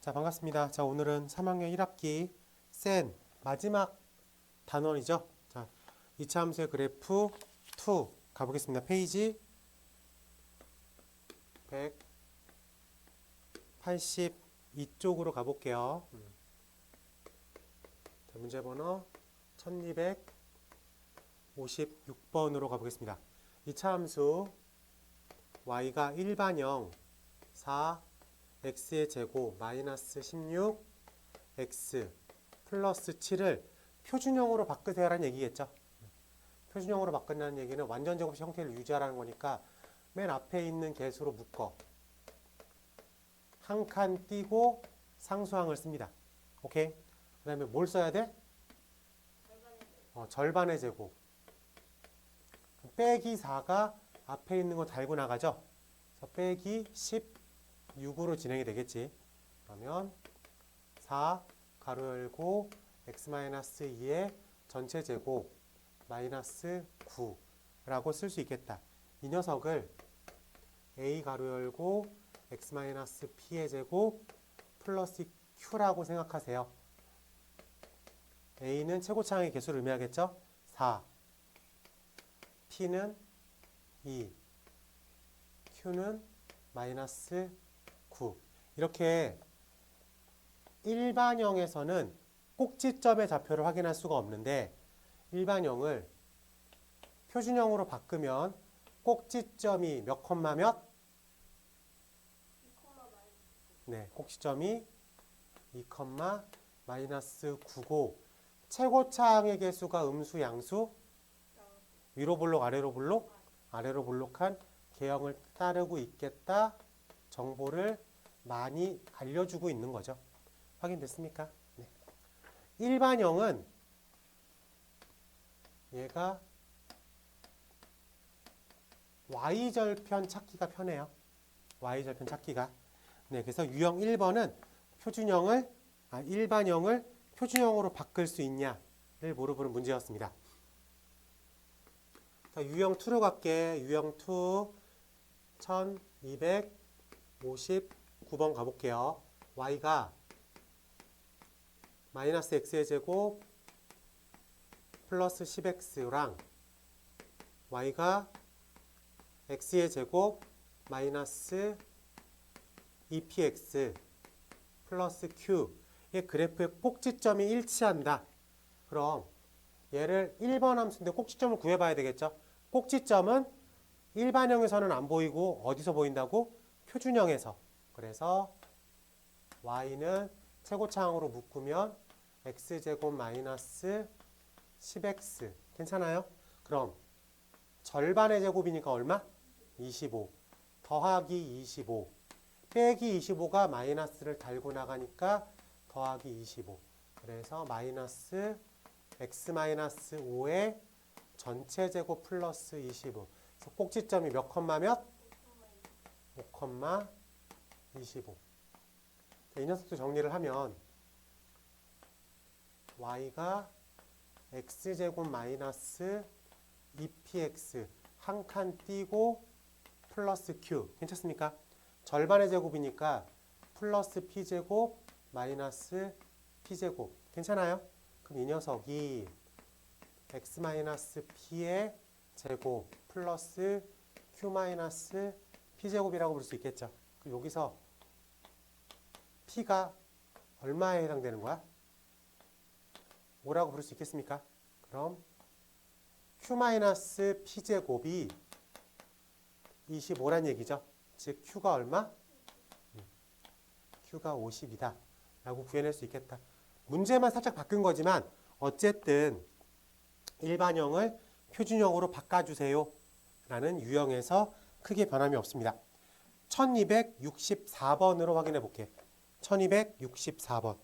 자, 반갑습니다. 자, 오늘은 3학년 1학기 센 마지막 단원이죠. 자, 이차 함수의 그래프 2 가보겠습니다. 페이지 182쪽으로 가볼게요. 자, 문제 번호 1256번으로 가보겠습니다. 이차 함수 y가 일반형 4 x의 제곱 마이너스 16 x 플러스 7을 표준형으로 바꾸세요라는 얘기겠죠. 표준형으로 바꾼다는 얘기는 완전 제곱식 형태를 유지하라는 거니까 맨 앞에 있는 개수로 묶어 한 칸 띄고 상수항을 씁니다. 오케이? 그 다음에 뭘 써야 돼? 절반의 제곱. 빼기 4가 앞에 있는 거 달고 나가죠. 그래서 빼기 16으로 진행이 되겠지. 그러면 4 가로 열고 x-2의 전체 제곱 마이너스 9라고 쓸 수 있겠다. 이 녀석을 a 가로 열고 x-p의 제곱 플러스 q라고 생각하세요. a는 최고차항의 개수를 의미하겠죠? 4 p는 2 q는 마이너스 9 이렇게 일반형에서는 꼭지점의 좌표를 확인할 수가 없는데 일반형을 표준형으로 바꾸면 꼭지점이 몇 콤마 몇? 2, 네, 꼭지점이 2, 마이너스 9고 최고차항의 개수가 음수, 양수? 위로 볼록, 아래로 볼록? 아래로 볼록한 개형을 따르고 있겠다 정보를 많이 알려주고 있는 거죠. 확인됐습니까? 네. 일반형은 얘가 y절편 찾기가 편해요. y절편 찾기가. 네, 그래서 유형 1번은 일반형을 표준형으로 바꿀 수 있냐를 물어보는 문제였습니다. 자, 유형 2로 갈게. 유형 2 1259번 가볼게요. y가 마이너스 x의 제곱 플러스 10x랑 y가 x의 제곱 마이너스 2px 플러스 q 의 그래프의 꼭지점이 일치한다. 그럼 얘를 1번 함수인데 꼭지점을 구해봐야 되겠죠. 꼭지점은 일반형에서는 안 보이고 어디서 보인다고? 표준형에서. 그래서 y는 최고차항으로 묶으면 x제곱 마이너스 10x 괜찮아요? 그럼 절반의 제곱이니까 얼마? 25 더하기 25 빼기 25가 마이너스를 달고 나가니까 더하기 25 그래서 마이너스 x-5의 전체 제곱 플러스 25 그래서 꼭지점이 몇 콤마 몇? 5, 25 이 녀석도 정리를 하면 y가 x제곱 마이너스 2px 한 칸 띄고 플러스 q 괜찮습니까? 절반의 제곱이니까 플러스 p제곱 마이너스 p제곱 괜찮아요? 그럼 이 녀석이 x-p의 제곱 플러스 q-p제곱이라고 볼 수 있겠죠. 그럼 여기서 p가 얼마에 해당되는 거야? 5라고 부를 수 있겠습니까? 그럼 q-p제곱이 25란 얘기죠. 즉 q가 얼마? q가 50이다 라고 구해낼 수 있겠다. 문제만 살짝 바꾼 거지만 어쨌든 일반형을 표준형으로 바꿔주세요 라는 유형에서 크게 변함이 없습니다. 1264번으로 확인해 볼게요. 1264번.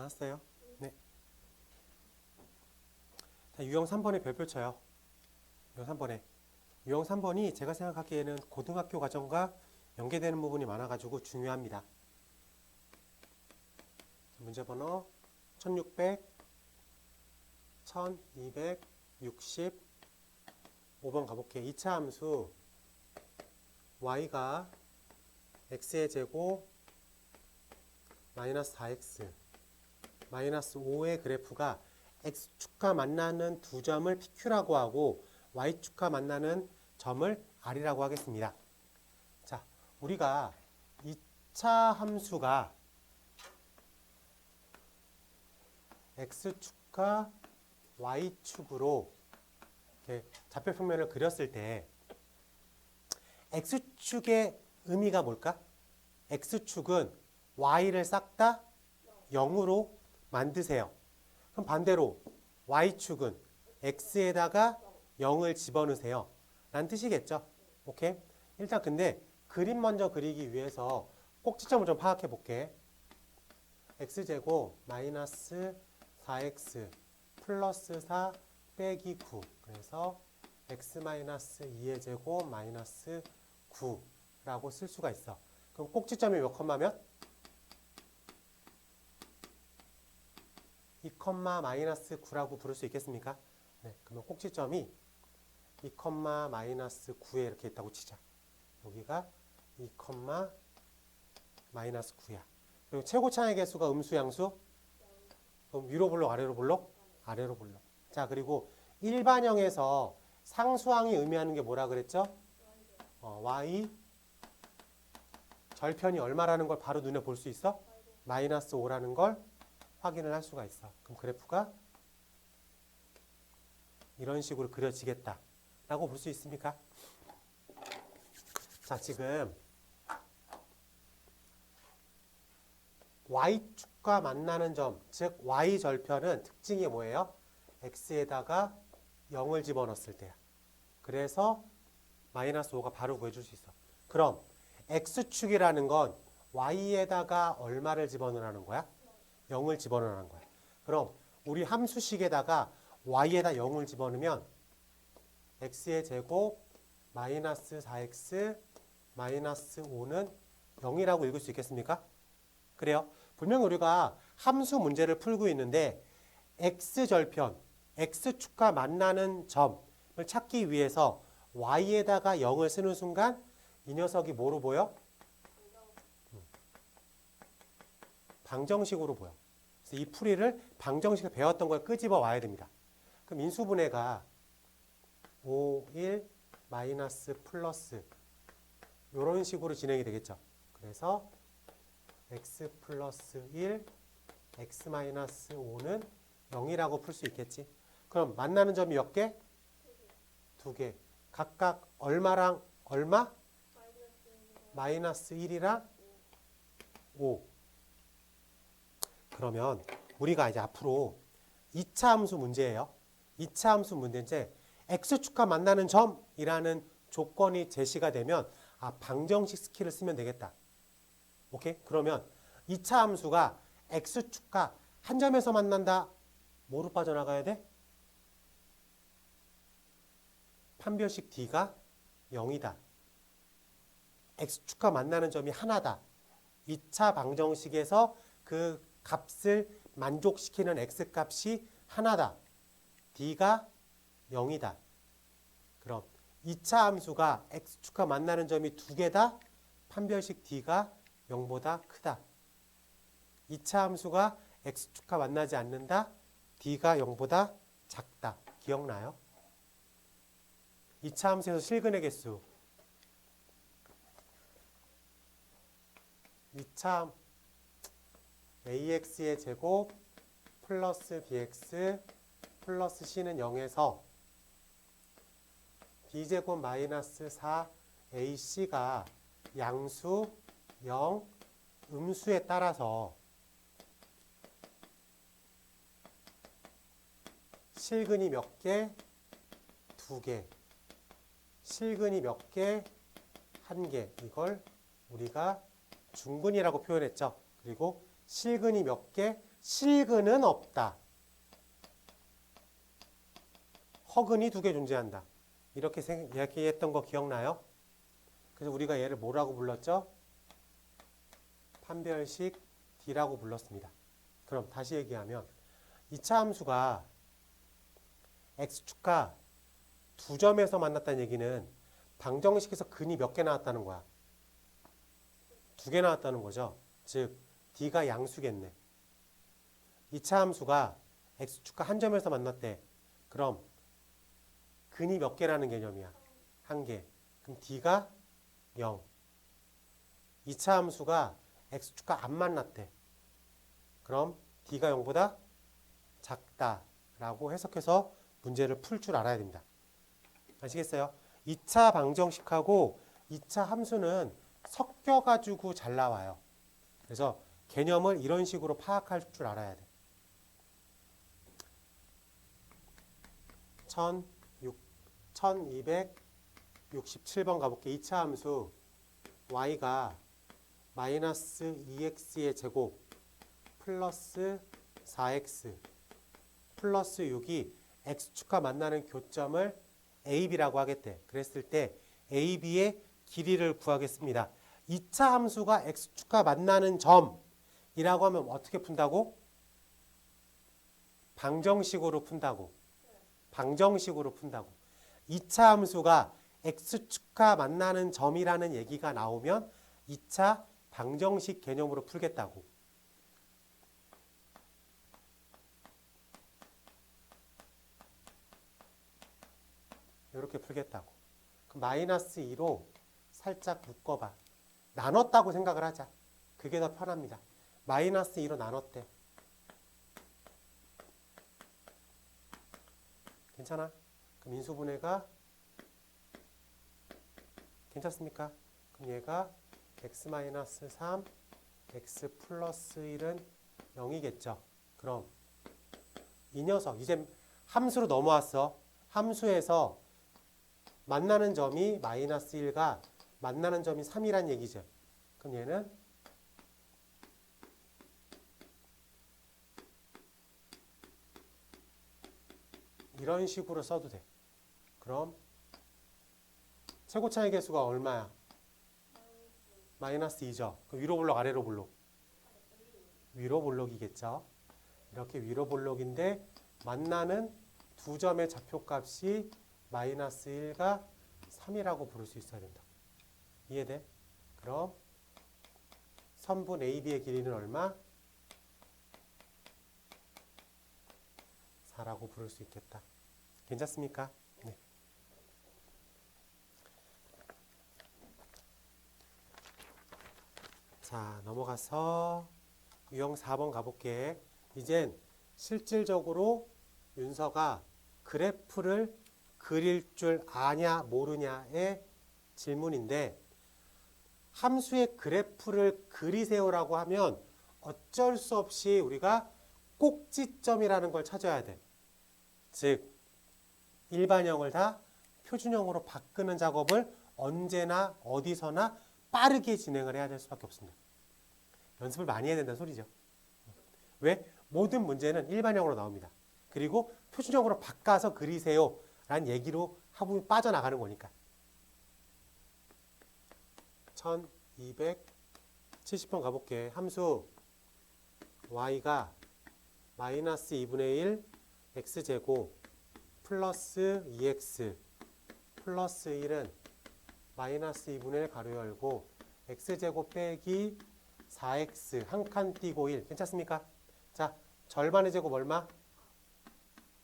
나왔어요. 네. 자, 유형 3번에 별표 쳐요. 유형 3번에. 유형 3번이 제가 생각하기에는 고등학교 과정과 연계되는 부분이 많아가지고 중요합니다. 문제 번호 1600, 1260, 5번 가볼게요. 2차 함수 y가 x의 제곱 마이너스 4x 마이너스 5의 그래프가 x축과 만나는 두 점을 PQ라고 하고 y축과 만나는 점을 R이라고 하겠습니다. 자, 우리가 2차 함수가 x축과 y축으로 이렇게 좌표 평면을 그렸을 때 x축의 의미가 뭘까? x축은 y를 싹 다 0으로 만드세요. 그럼 반대로 y축은 x에다가 0을 집어넣으세요. 라는 뜻이겠죠. 오케이? 일단 근데 그림 먼저 그리기 위해서 꼭지점을 좀 파악해 볼게. x제곱 마이너스 4x 플러스 4 빼기 9. 그래서 x 마이너스 2의 제곱 마이너스 9라고 쓸 수가 있어. 그럼 꼭지점이 몇 컴마면? 2 컴마 마이너스 9라고 부를 수 있겠습니까? 네, 그러면 꼭지점이 2 컴마 마이너스 9에 이렇게 있다고 치자. 여기가 2 컴마 마이너스 9야. 그리고 최고차의 개수가 음수 양수? 그럼 위로 볼록 아래로 볼록? 아래로 볼록. 자, 그리고 일반형에서 상수항이 의미하는 게 뭐라 그랬죠? y 절편이 얼마라는 걸 바로 눈에 볼 수 있어? 마이너스 5라는 걸 확인을 할 수가 있어. 그럼 그래프가 이런 식으로 그려지겠다 라고 볼 수 있습니까? 자, 지금 y축과 만나는 점, 즉 y절편은 특징이 뭐예요? x에다가 0을 집어넣었을 때야. 그래서 마이너스 5가 바로 구해줄 수 있어. 그럼 x축이라는 건 y에다가 얼마를 집어넣으라는 거야? 0을 집어넣으라는 거야. 그럼 우리 함수식에다가 y에다 0을 집어넣으면 x의 제곱 마이너스 4x 마이너스 5는 0이라고 읽을 수 있겠습니까? 그래요. 분명 우리가 함수 문제를 풀고 있는데 x절편, x축과 만나는 점을 찾기 위해서 y에다가 0을 쓰는 순간 이 녀석이 뭐로 보여? 방정식으로 보여. 그래서 이 풀이를 방정식을 배웠던 걸 끄집어 와야 됩니다. 그럼 인수분해가 5, 1, 마이너스 플러스 이런 식으로 진행이 되겠죠. 그래서 x 플러스 1, x 마이너스 5는 0이라고 풀 수 있겠지. 그럼 만나는 점이 몇 개? 두 개. 각각 얼마랑 얼마? 마이너스 1이랑 5. 그러면 우리가 이제 앞으로 2차 함수 문제예요. 2차 함수 문제인데 x축과 만나는 점이라는 조건이 제시가 되면 방정식 스킬을 쓰면 되겠다. 오케이? 그러면 2차 함수가 x축과 한 점에서 만난다. 뭐로 빠져나가야 돼? 판별식 d가 0이다. x축과 만나는 점이 하나다. 2차 방정식에서 그 값을 만족시키는 x값이 하나다. d가 0이다. 그럼 2차 함수가 x축과 만나는 점이 두 개다. 판별식 d가 0보다 크다. 2차 함수가 x축과 만나지 않는다. d가 0보다 작다. 기억나요? 2차 함수에서 실근의 개수. 2차 ax의 제곱 플러스 bx 플러스 c는 0에서 b제곱 마이너스 4ac가 양수 0, 음수에 따라서 실근이 몇 개? 두 개. 실근이 몇 개? 한 개. 이걸 우리가 중근이라고 표현했죠. 그리고 실근이 몇 개? 실근은 없다. 허근이 두 개 존재한다. 이렇게 이야기했던 거 기억나요? 그래서 우리가 얘를 뭐라고 불렀죠? 판별식 D라고 불렀습니다. 그럼 다시 얘기하면 2차 함수가 x축과 두 점에서 만났다는 얘기는 방정식에서 근이 몇 개 나왔다는 거야? 두 개 나왔다는 거죠. 즉 D가 양수겠네. 2차 함수가 x축과 한 점에서 만났대. 그럼 근이 몇 개라는 개념이야? 한 개. 그럼 D가 0. 2차 함수가 x축과 안 만났대. 그럼 D가 0보다 작다라고 해석해서 문제를 풀 줄 알아야 됩니다. 아시겠어요? 2차 방정식하고 2차 함수는 섞여가지고 잘 나와요. 그래서 개념을 이런 식으로 파악할 줄 알아야 돼. 1267번 가볼게. 2차 함수 y가 마이너스 2x의 제곱 플러스 4x 플러스 6이 x축과 만나는 교점을 AB라고 하겠대. 그랬을 때 AB의 길이를 구하겠습니다. 2차 함수가 x축과 만나는 점이라고 하면 어떻게 푼다고? 방정식으로 푼다고. 방정식으로 푼다고. 2차 함수가 x축과 만나는 점이라는 얘기가 나오면 2차 방정식 개념으로 풀겠다고. 이렇게 풀겠다고. 그럼 마이너스 2로 살짝 묶어봐. 나눴다고 생각을 하자. 그게 더 편합니다. 마이너스 2로 나눴대. 괜찮아? 그럼 인수분해가 괜찮습니까? 그럼 얘가 x-3, x 플러스 1은 0이겠죠. 그럼 이 녀석 이제 함수로 넘어왔어. 함수에서 만나는 점이 마이너스 1과 만나는 점이 3이란 얘기죠. 그럼 얘는 이런 식으로 써도 돼. 그럼 최고차의 개수가 얼마야? 마이너스 2죠. 그럼 위로 볼록 아래로 볼록? 위로 볼록이겠죠. 이렇게 위로 볼록인데 만나는 두 점의 좌표값이 마이너스 1과 3이라고 부를 수 있어야 된다. 이해돼? 그럼 선분 AB의 길이는 얼마? 4라고 부를 수 있겠다. 괜찮습니까? 네. 자, 넘어가서 유형 4번 가볼게. 이젠 실질적으로 윤서가 그래프를 그릴 줄 아냐 모르냐의 질문인데 함수의 그래프를 그리세요라고 하면 어쩔 수 없이 우리가 꼭지점이라는 걸 찾아야 돼. 즉 일반형을 다 표준형으로 바꾸는 작업을 언제나 어디서나 빠르게 진행을 해야 될 수밖에 없습니다. 연습을 많이 해야 된다는 소리죠. 왜? 모든 문제는 일반형으로 나옵니다. 그리고 표준형으로 바꿔서 그리세요 라는 얘기로 하고 빠져나가는 거니까. 1270번 가볼게. 함수 y가 마이너스 2분의 1 x제곱 플러스 2x 플러스 1은 마이너스 2분의 1 가로 열고 x제곱 빼기 4x 한 칸 띄고 1 괜찮습니까? 자, 절반의 제곱 얼마?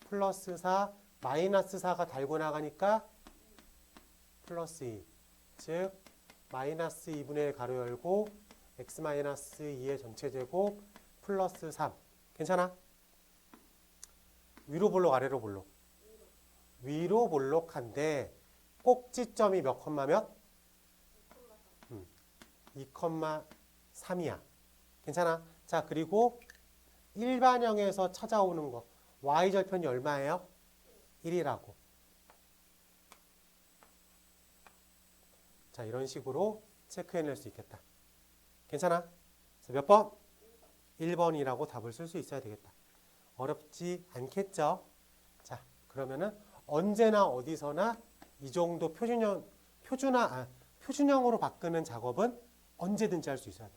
플러스 4 마이너스 4가 달고 나가니까 플러스 2 즉 마이너스 2분의 1 가로 열고 x 마이너스 2의 전체 제곱 플러스 3 괜찮아? 위로 볼록 아래로 볼록? 위로 볼록한데 꼭지점이 몇 컴마 몇? 2,3이야. 괜찮아? 자, 그리고 일반형에서 찾아오는 거 y절편이 얼마예요? 1이라고. 자, 이런 식으로 체크해낼 수 있겠다. 괜찮아? 몇 번? 1번이라고 답을 쓸 수 있어야 되겠다. 어렵지 않겠죠? 자, 그러면은 언제나 어디서나 이 정도 표준형으로 바꾸는 작업은 언제든지 할 수 있어야 돼.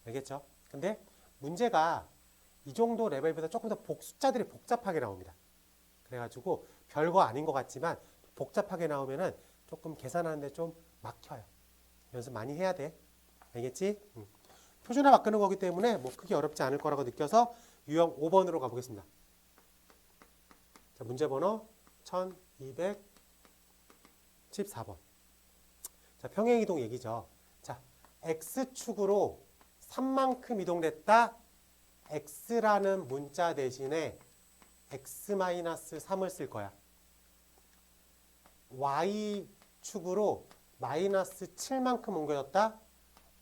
알겠죠? 근데 문제가 이 정도 레벨보다 조금 더 숫자들이 복잡하게 나옵니다. 그래가지고 별거 아닌 것 같지만 복잡하게 나오면은 조금 계산하는데 좀 막혀요. 연습 많이 해야 돼. 알겠지? 표준화 바꾸는 거기 때문에 뭐 크게 어렵지 않을 거라고 느껴서 유형 5번으로 가보겠습니다. 자, 문제 번호 1214번. 자, 평행이동 얘기죠. 자, X축으로 3만큼 이동됐다. X라는 문자 대신에 X-3을 쓸 거야. Y축으로 마이너스 7만큼 옮겨졌다.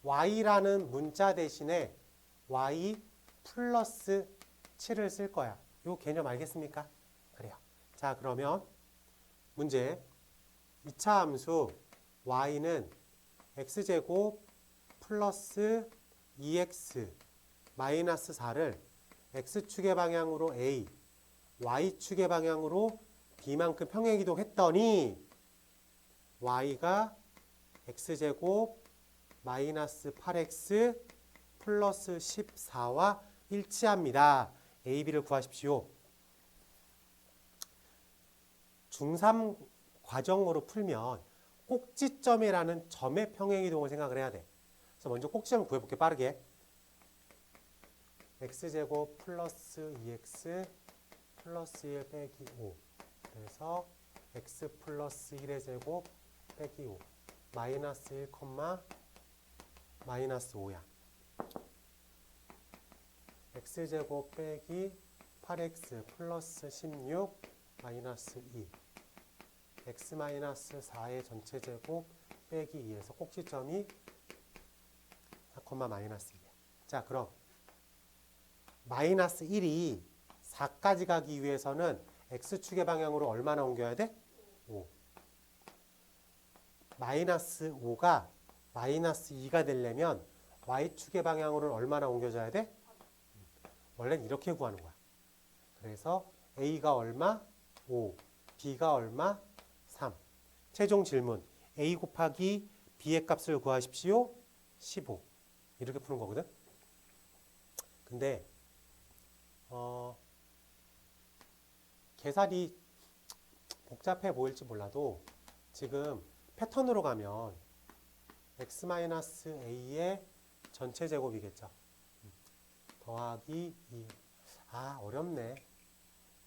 Y라는 문자 대신에 Y 플러스 7을 쓸 거야. 요 개념 알겠습니까? 그래요. 자, 그러면 문제 2차 함수 Y는 X제곱 플러스 2X 마이너스 4를 X축의 방향으로 A, Y축의 방향으로 B만큼 평행이동했더니 Y가 X제곱 마이너스 8X 플러스 14와 일치합니다. A, B를 구하십시오. 중3 과정으로 풀면 꼭지점이라는 점의 평행이동을 생각을 해야 돼. 그래서 먼저 꼭지점 구해볼게 빠르게. X제곱 플러스 2X 플러스 1 빼기 5. 그래서 X 플러스 1의 제곱 빼기 5. 마이너스 1, 마이너스 5야. X제곱 빼기 8X 플러스 16 마이너스 2. X 마이너스 4의 전체 제곱 빼기 2에서 꼭지점이 4, 마이너스 2야. 자, 그럼 마이너스 1이 4까지 가기 위해서는 X축의 방향으로 얼마나 옮겨야 돼? 5. 마이너스 5가 마이너스 2가 되려면 Y축의 방향으로는 얼마나 옮겨져야 돼? 원래는 이렇게 구하는 거야. 그래서 A가 얼마? 5. B가 얼마? 3. 최종 질문. A 곱하기 B의 값을 구하십시오. 15. 이렇게 푸는 거거든. 근데 계산이 복잡해 보일지 몰라도 지금 패턴으로 가면 x-a의 전체 제곱이겠죠. 더하기 2. 아, 어렵네.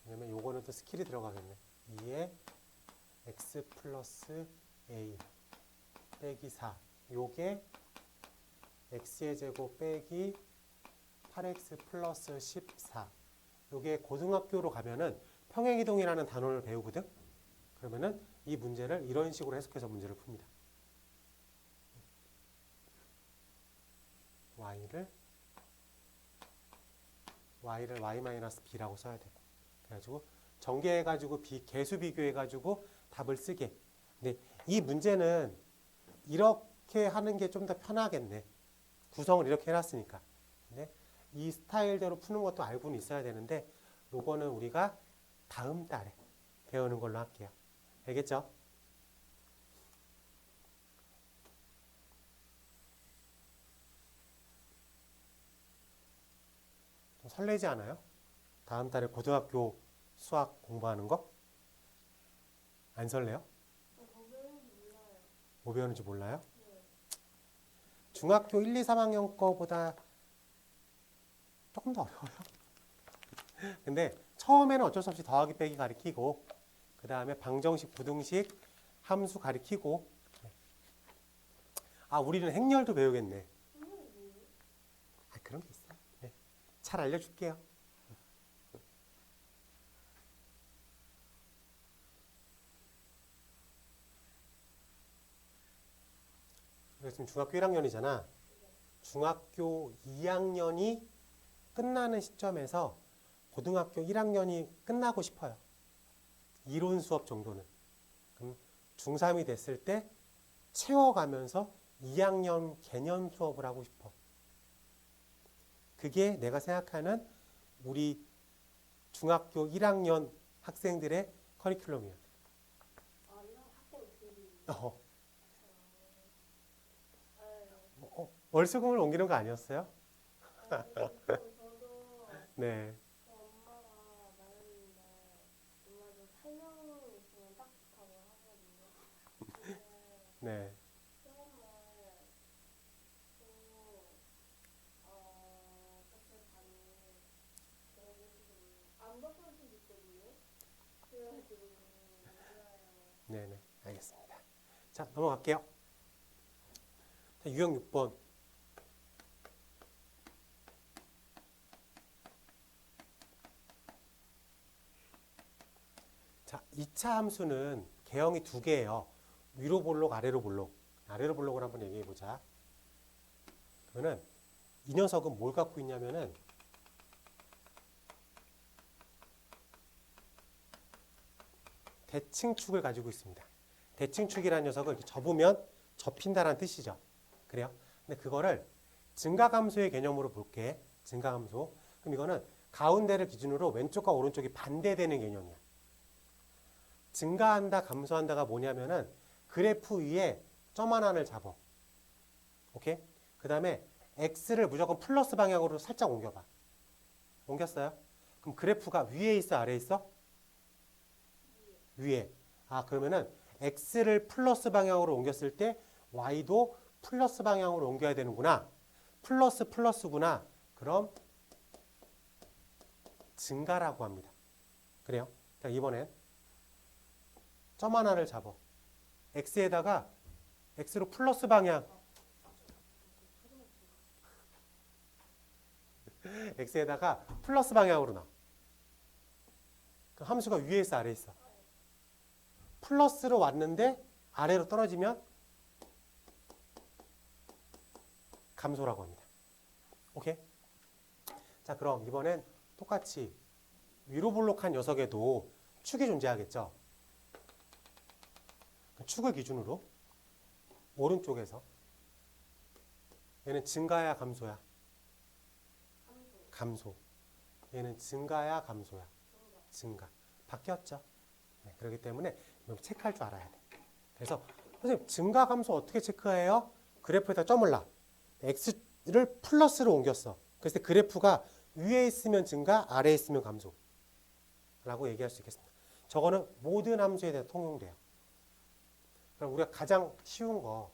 왜냐면 요거는 또 스킬이 들어가겠네. 2에 x 플러스 a 빼기 4. 요게 x의 제곱 빼기 8x 플러스 14. 요게 고등학교로 가면은 평행이동이라는 단원을 배우거든. 그러면은 이 문제를 이런 식으로 해석해서 문제를 풉니다. y를 y-b라고 써야 되고. 그래가지고 전개해가지고 개수 비교해가지고 답을 쓰게. 근데 이 문제는 이렇게 하는 게 좀 더 편하겠네. 구성을 이렇게 해놨으니까. 근데 이 스타일대로 푸는 것도 알고는 있어야 되는데 요거는 우리가 다음 달에 배우는 걸로 할게요. 알겠죠? 좀 설레지 않아요? 다음 달에 고등학교 수학 공부하는 거? 안 설레요? 뭐 배우는지 몰라요? 중학교 1, 2, 3학년 거보다 조금 더 어려워요. 근데 처음에는 어쩔 수 없이 더하기 빼기 가리키고 그 다음에 방정식, 부등식, 함수 가리키고. 아, 우리는 행렬도 배우겠네. 아, 그런 게 있어요. 네. 잘 알려줄게요. 지금 중학교 1학년이잖아. 중학교 2학년이 끝나는 시점에서 고등학교 1학년이 끝나고 싶어요. 이론 수업 정도는. 그럼 중3이 됐을 때 채워가면서 2학년 개념 수업을 하고 싶어. 그게 내가 생각하는 우리 중학교 1학년 학생들의 커리큘럼이야. 아, 이런 학생 들이. 월수금을 옮기는 거 아니었어요? 저도 네. 엄마가 말했는데 엄마도 8명 있으면 딱 좋다고 하거든요. 근데 네. 처음에 어떻게 반이 저는 지금 안 바꿀 수도 있거든요. 그래가지고 몰라요. 네네. 알겠습니다. 자, 넘어갈게요. 자, 유형 6번. 자, 2차 함수는 개형이 두 개예요. 위로 볼록, 아래로 볼록. 아래로 볼록을 한번 얘기해 보자. 그러면은 이 녀석은 뭘 갖고 있냐면은 대칭축을 가지고 있습니다. 대칭축이라는 녀석을 이렇게 접으면 접힌다라는 뜻이죠. 그래요? 근데 그거를 증가함수의 개념으로 볼게. 증가함수. 그럼 이거는 가운데를 기준으로 왼쪽과 오른쪽이 반대되는 개념이야. 증가한다, 감소한다가 뭐냐면은 그래프 위에 점 하나를 잡어. 오케이? 그 다음에 x를 무조건 플러스 방향으로 살짝 옮겨봐. 옮겼어요? 그럼 그래프가 위에 있어, 아래에 있어? 위에. 아, 그러면은 x를 플러스 방향으로 옮겼을 때 y도 플러스 방향으로 옮겨야 되는구나. 플러스 플러스구나. 그럼 증가라고 합니다. 그래요? 자, 이번엔 점 하나를 잡어. x에다가 x로 플러스 방향. x에다가 플러스 방향으로 나와. 그 함수가 위에 있어, 아래에 있어? 플러스로 왔는데 아래로 떨어지면 감소라고 합니다. 오케이? 자, 그럼 이번엔 똑같이 위로 볼록한 녀석에도 축이 존재하겠죠? 축을 기준으로 오른쪽에서 얘는 증가야, 감소야? 감소. 얘는 증가야, 감소야? 증가. 바뀌었죠? 네, 그렇기 때문에 체크할 줄 알아야 돼. 그래서 선생님 증가, 감소 어떻게 체크해요? 그래프에다 점을 놔. x를 플러스로 옮겼어. 그래서 그래프가 위에 있으면 증가, 아래에 있으면 감소 라고 얘기할 수 있겠습니다. 저거는 모든 함수에 대해 통용돼요. 그럼 우리가 가장 쉬운 거,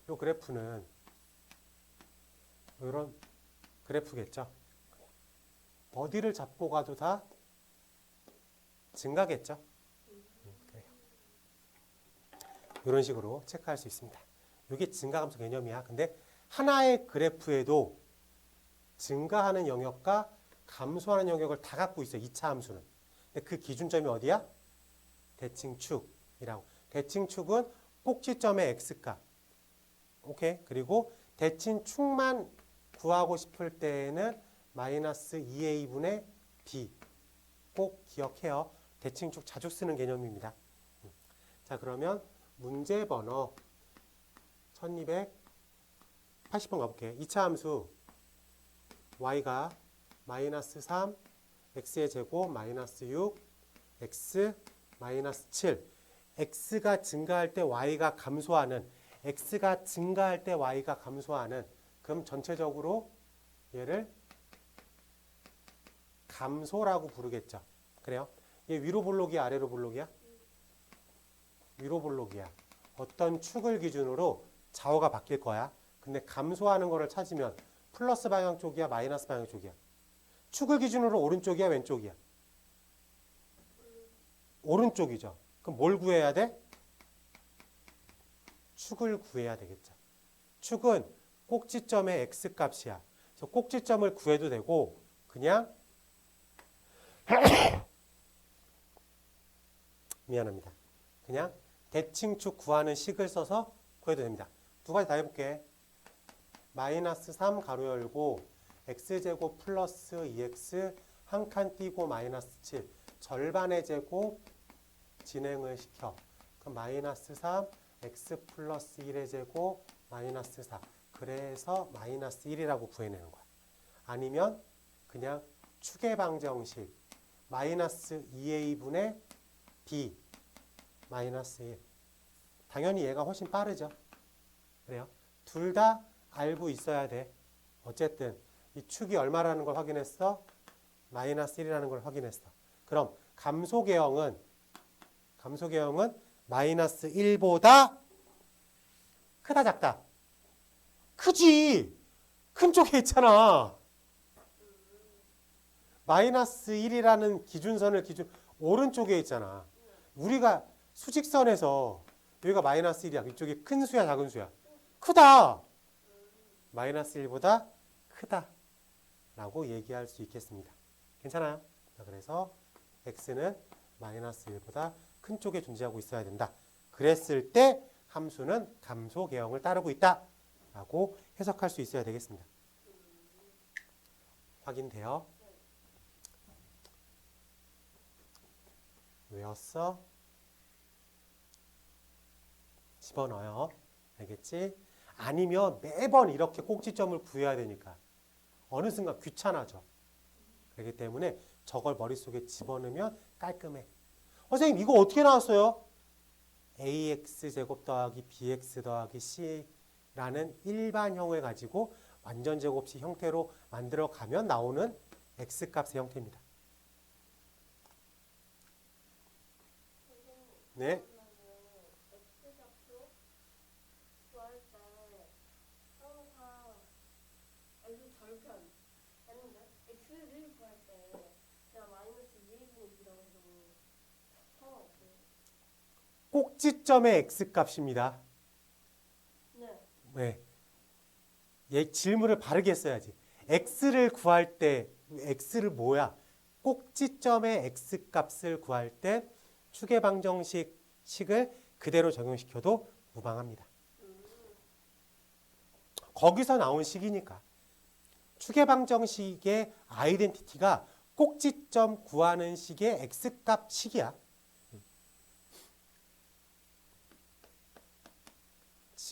이 그래프는 이런 그래프겠죠. 어디를 잡고 가도 다 증가겠죠. 그래요. 이런 식으로 체크할 수 있습니다. 이게 증가감소 개념이야. 근데 하나의 그래프에도 증가하는 영역과 감소하는 영역을 다 갖고 있어요. 2차 함수는. 근데 그 기준점이 어디야? 대칭축이라고. 대칭축은 꼭지점의 x값. 오케이. 그리고 대칭축만 구하고 싶을 때에는 마이너스 2a분의 b. 꼭 기억해요. 대칭축 자주 쓰는 개념입니다. 자, 그러면 문제 번호 1280번 가볼게요. 2차 함수 y가 마이너스 3, x의 제곱 마이너스 6, x 마이너스 7. x가 증가할 때 y가 감소하는, x가 증가할 때 y가 감소하는, 그럼 전체적으로 얘를 감소라고 부르겠죠. 그래요? 얘 위로 볼록이야, 아래로 볼록이야? 위로 볼록이야. 어떤 축을 기준으로 좌우가 바뀔 거야. 근데 감소하는 거를 찾으면 플러스 방향 쪽이야, 마이너스 방향 쪽이야? 축을 기준으로 오른쪽이야, 왼쪽이야? 오른쪽이죠. 그럼 뭘 구해야 돼? 축을 구해야 되겠죠. 축은 꼭지점의 x값이야. 그래서 꼭지점을 구해도 되고 그냥 미안합니다. 그냥 대칭축 구하는 식을 써서 구해도 됩니다. 두 가지 다 해볼게. 마이너스 3 가로 열고 x제곱 플러스 2x 한 칸 띄고 마이너스 7 절반의 제곱 진행을 시켜. 그럼 마이너스 3 x 플러스 1의 제곱 마이너스 4 그래서 마이너스 1이라고 구해내는 거야. 아니면 그냥 축의 방정식 마이너스 2a분의 b 마이너스 1. 당연히 얘가 훨씬 빠르죠. 그래요. 둘 다 알고 있어야 돼. 어쨌든 이 축이 얼마라는 걸 확인했어? 마이너스 1이라는 걸 확인했어. 그럼 감소계형은 마이너스 1보다 크다 작다? 크지. 큰 쪽에 있잖아. 마이너스 1이라는 기준선을 오른쪽에 있잖아. 우리가 수직선에서 여기가 마이너스 1이야. 이쪽이 큰 수야 작은 수야? 크다. 마이너스 1보다 크다 라고 얘기할 수 있겠습니다. 괜찮아요? 그래서 x는 마이너스 1보다 큰 쪽에 존재하고 있어야 된다. 그랬을 때 함수는 감소계형을 따르고 있다 라고 해석할 수 있어야 되겠습니다. 확인돼요? 외웠어? 집어넣어요. 알겠지? 아니면 매번 이렇게 꼭지점을 구해야 되니까 어느 순간 귀찮아져. 그렇기 때문에 저걸 머릿속에 집어넣으면 깔끔해. 선생님 이거 어떻게 나왔어요? ax제곱 더하기 bx 더하기 c라는 일반형을 가지고 완전제곱식 형태로 만들어가면 나오는 x값의 형태입니다. 네. x값으로 구할 때 항상 x 절편 했는데 x를 구할 때 그냥 마이너스 2분의 2라고 해도 상관없어요. 꼭지점의 x값입니다. 네. 네. 얘 질문을 바르게 써야지. x를 구할 때 x를 뭐야? 꼭지점의 x값을 구할 때 축의 방정식을 그대로 적용시켜도 무방합니다. 거기서 나온 식이니까. 축의 방정식의 아이덴티티가 꼭지점 구하는 식의 x값 식이야.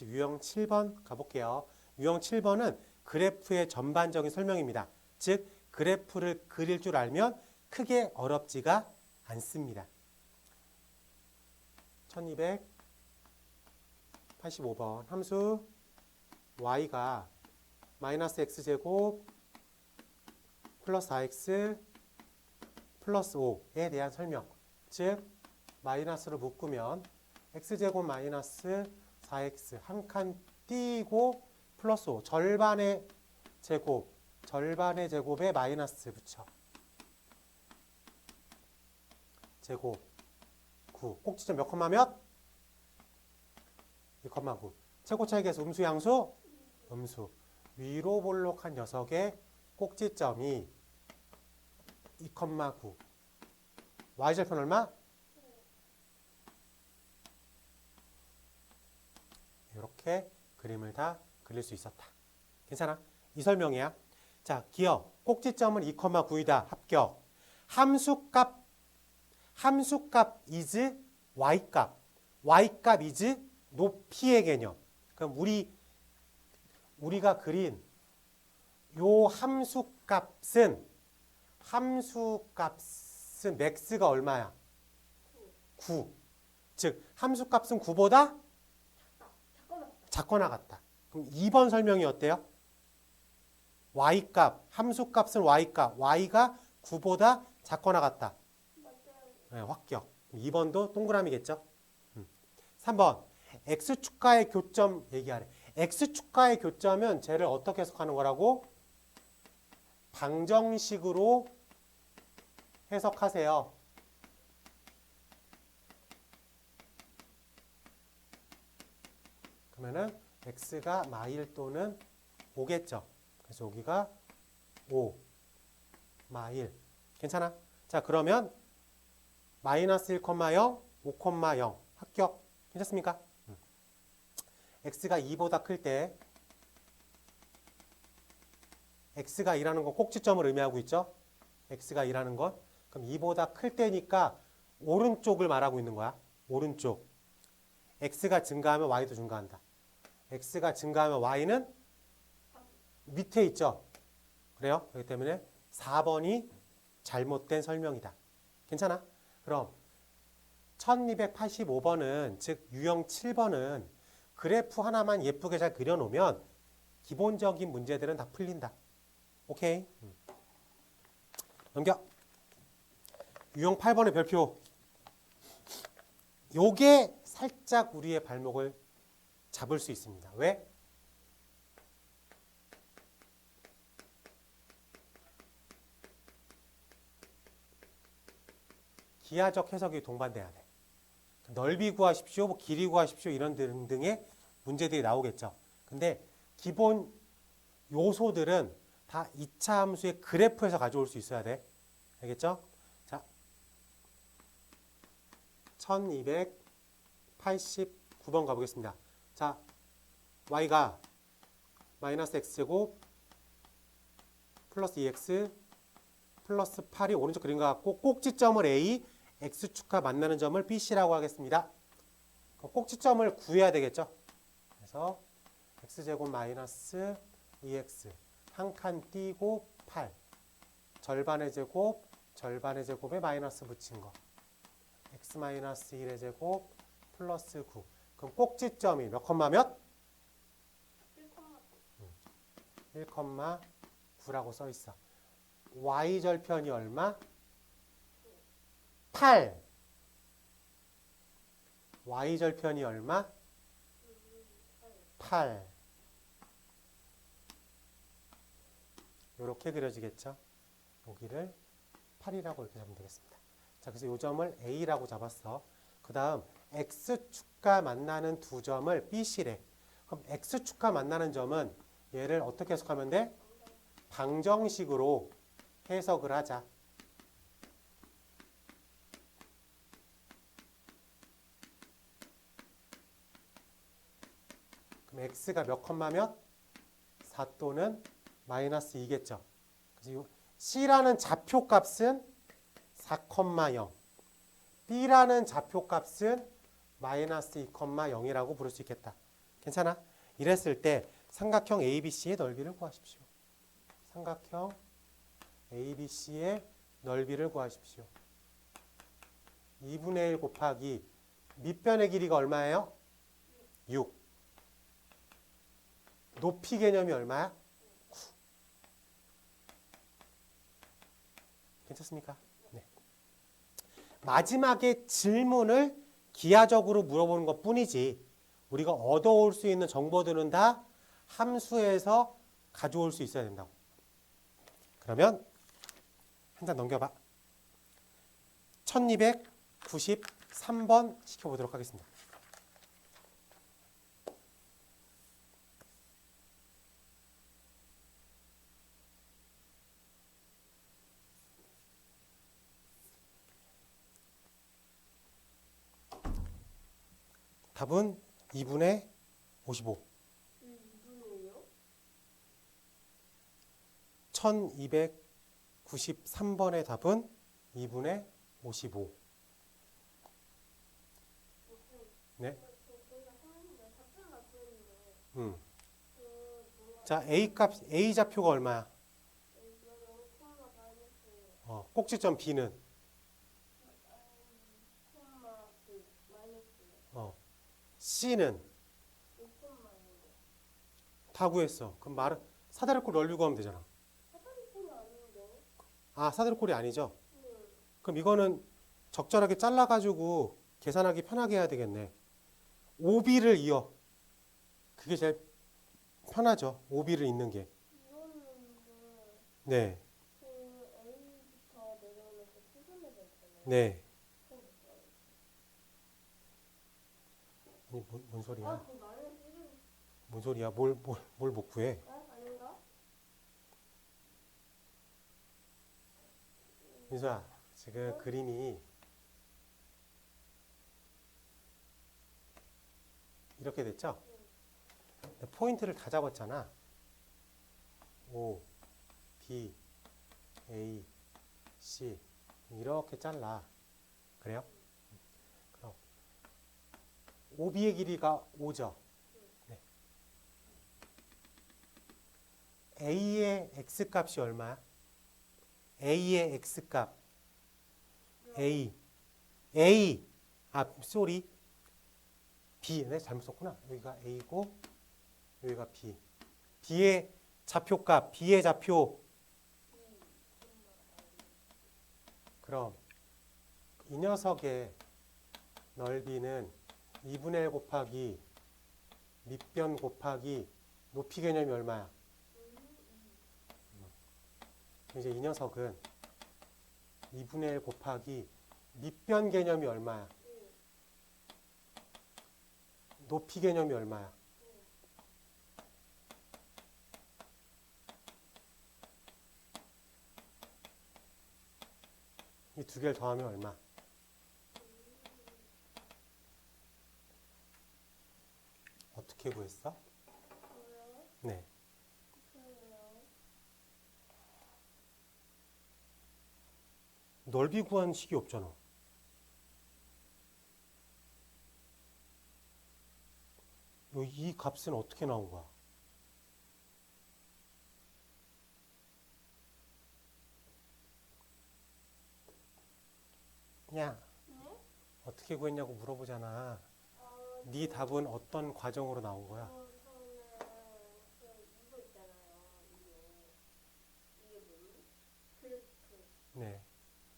유형 7번 가볼게요. 유형 7번은 그래프의 전반적인 설명입니다. 즉 그래프를 그릴 줄 알면 크게 어렵지가 않습니다. 1285번 함수 y가 마이너스 x제곱 플러스 4x 플러스 5에 대한 설명. 즉 마이너스로 묶으면 x제곱 마이너스 4x 한 칸 띄고 플러스 5 절반의 제곱에 마이너스 붙여 제곱 9 꼭지점 몇 콤마 몇? 2,9 최고 차이계수 음수 양수? 음수 위로 볼록한 녀석의 꼭지점이 2,9 y절편 얼마? 이렇게 그림을 다 그릴 수 있었다. 괜찮아? 이 설명이야. 자, 기억. 꼭지점은 2,9이다. 합격. 함수값 is y값. y값 is 높이의 개념. 그럼 우리가 그린 요 함수값은 max가 얼마야? 9. 즉 함수값은 9보다 작거나 같다. 그럼 2번 설명이 어때요? y값, 함수값은 y값, y가 9보다 작거나 같다. 네, 합격. 2번도 동그라미겠죠? 3번, x축과의 교점 얘기하래. x축과의 교점은 쟤를 어떻게 해석하는 거라고? 방정식으로 해석하세요. 그러면은 x가 마일 또는 5겠죠. 그래서 여기가 5 마일. 괜찮아? 자, 그러면 마이너스 1,0, 5,0 합격. 괜찮습니까? x가 2보다 클 때 x가 2라는 건 꼭지점을 의미하고 있죠. x가 2라는 건. 그럼 2보다 클 때니까 오른쪽을 말하고 있는 거야. 오른쪽. x가 증가하면 y도 증가한다. x가 증가하면 y는 밑에 있죠. 그래요? 그렇기 때문에 4번이 잘못된 설명이다. 괜찮아? 그럼 1285번은 즉 유형 7번은 그래프 하나만 예쁘게 잘 그려놓으면 기본적인 문제들은 다 풀린다. 오케이? 넘겨. 유형 8번의 별표. 요게 살짝 우리의 발목을 잡을 수 있습니다. 왜? 기하적 해석이 동반돼야 돼. 넓이 구하십시오, 뭐 길이 구하십시오 이런 등등의 문제들이 나오겠죠. 근데 기본 요소들은 다 2차 함수의 그래프에서 가져올 수 있어야 돼. 알겠죠? 자, 1289번 가보겠습니다. 자, y가 마이너스 x제곱 플러스 2x 플러스 8이 오른쪽 그림 같고 꼭지점을 A, x축과 만나는 점을 BC라고 하겠습니다. 그럼 꼭지점을 구해야 되겠죠? 그래서 x제곱 마이너스 2x 한 칸 띄고 8 절반의 제곱 절반의 제곱에 마이너스 붙인 거 x 마이너스 1의 제곱 플러스 9 그럼 꼭지점이 몇 컴마 몇? 1,9라고 써 있어. y절편이 얼마? 8. y절편이 얼마? 8. 이렇게 그려지겠죠. 여기를 8이라고 이렇게 잡으면 되겠습니다. 자, 그래서 이 점을 A라고 잡았어. 그 다음 X축과 만나는 두 점을 B씨래. 그럼 X축과 만나는 점은 얘를 어떻게 해석하면 돼? 방정식으로 해석을 하자. 그럼 x가 몇 컴마 몇? 4 또는 마이너스 2겠죠. 그래서 c라는 좌표값은 4,0 b라는 좌표값은 마이너스 2,0이라고 부를 수 있겠다. 괜찮아? 이랬을 때 삼각형 ABC의 넓이를 구하십시오. 삼각형 ABC의 넓이를 구하십시오. 2분의 1 곱하기 밑변의 길이가 얼마예요? 6. 높이 개념이 얼마야? 9. 괜찮습니까? 네. 마지막에 질문을 기하적으로 물어보는 것 뿐이지 우리가 얻어올 수 있는 정보들은 다 함수에서 가져올 수 있어야 된다고. 그러면 한 장 넘겨봐. 1293번 시켜보도록 하겠습니다. 답은 2분의 55. 1293번의 답은 2분의 55. 네. 자, A 값, A 좌표가 얼마야? 꼭지점 B는? C는? 다 구했어. 그럼 말은 사다리꼴 넓이 구하면 되잖아. 아, 사다리꼴이 아니죠? 그럼 이거는 적절하게 잘라가지고 계산하기 편하게 해야 되겠네. OB를 이어. 그게 제일 편하죠. OB를 잇는 게. 네. 네. 아니, 뭔 소리야? 뭔 소리야? 뭘 못 구해? 민수야, 지금 그림이 이렇게 됐죠? 포인트를 다 잡았잖아. O, B, A, C 이렇게 잘라. 그래요? 그럼 OB의 길이가 5죠. 네. a의 x값이 얼마야? a의 x값 a 쏘리 b 네 잘못 썼구나. 여기가 a고 여기가 b b의 좌표값 b의 좌표 그럼 이 녀석의 넓이는 2분의 1 곱하기 밑변 곱하기 높이 개념이 얼마야? 이제 이 녀석은 2분의 1 곱하기 밑변 개념이 얼마야? 높이 개념이 얼마야? 이 두 개를 더하면 얼마? 어떻게 구했어? 네. 넓이 구한 식이 없잖아. 이 값은 어떻게 나온 거야? 야, 어떻게 구했냐고 물어보잖아. 네 답은 어떤 과정으로 나온 거야? 처음에 이거 있잖아요. 이게 뭐니? 그래프. 네,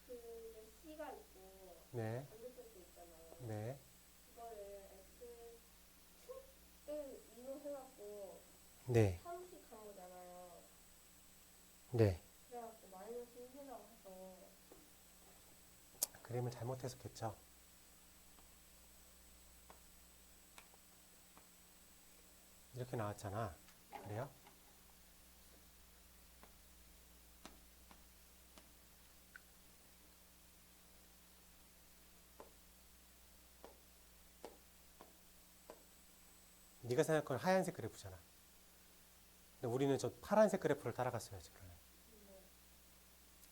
그게 C가 있고 네, 반대쪽도 있잖아요. 네, 그거를 X축을 이용해갖고 네, 3씩 한 거잖아요. 네. 그래갖고 마이너스 1이라고 해서 그림을 잘못 해석했죠. 이렇게 나왔잖아. 그래요? 네가 생각한 하얀색 그래프잖아. 근데 우리는 저 파란색 그래프를 따라갔어야지.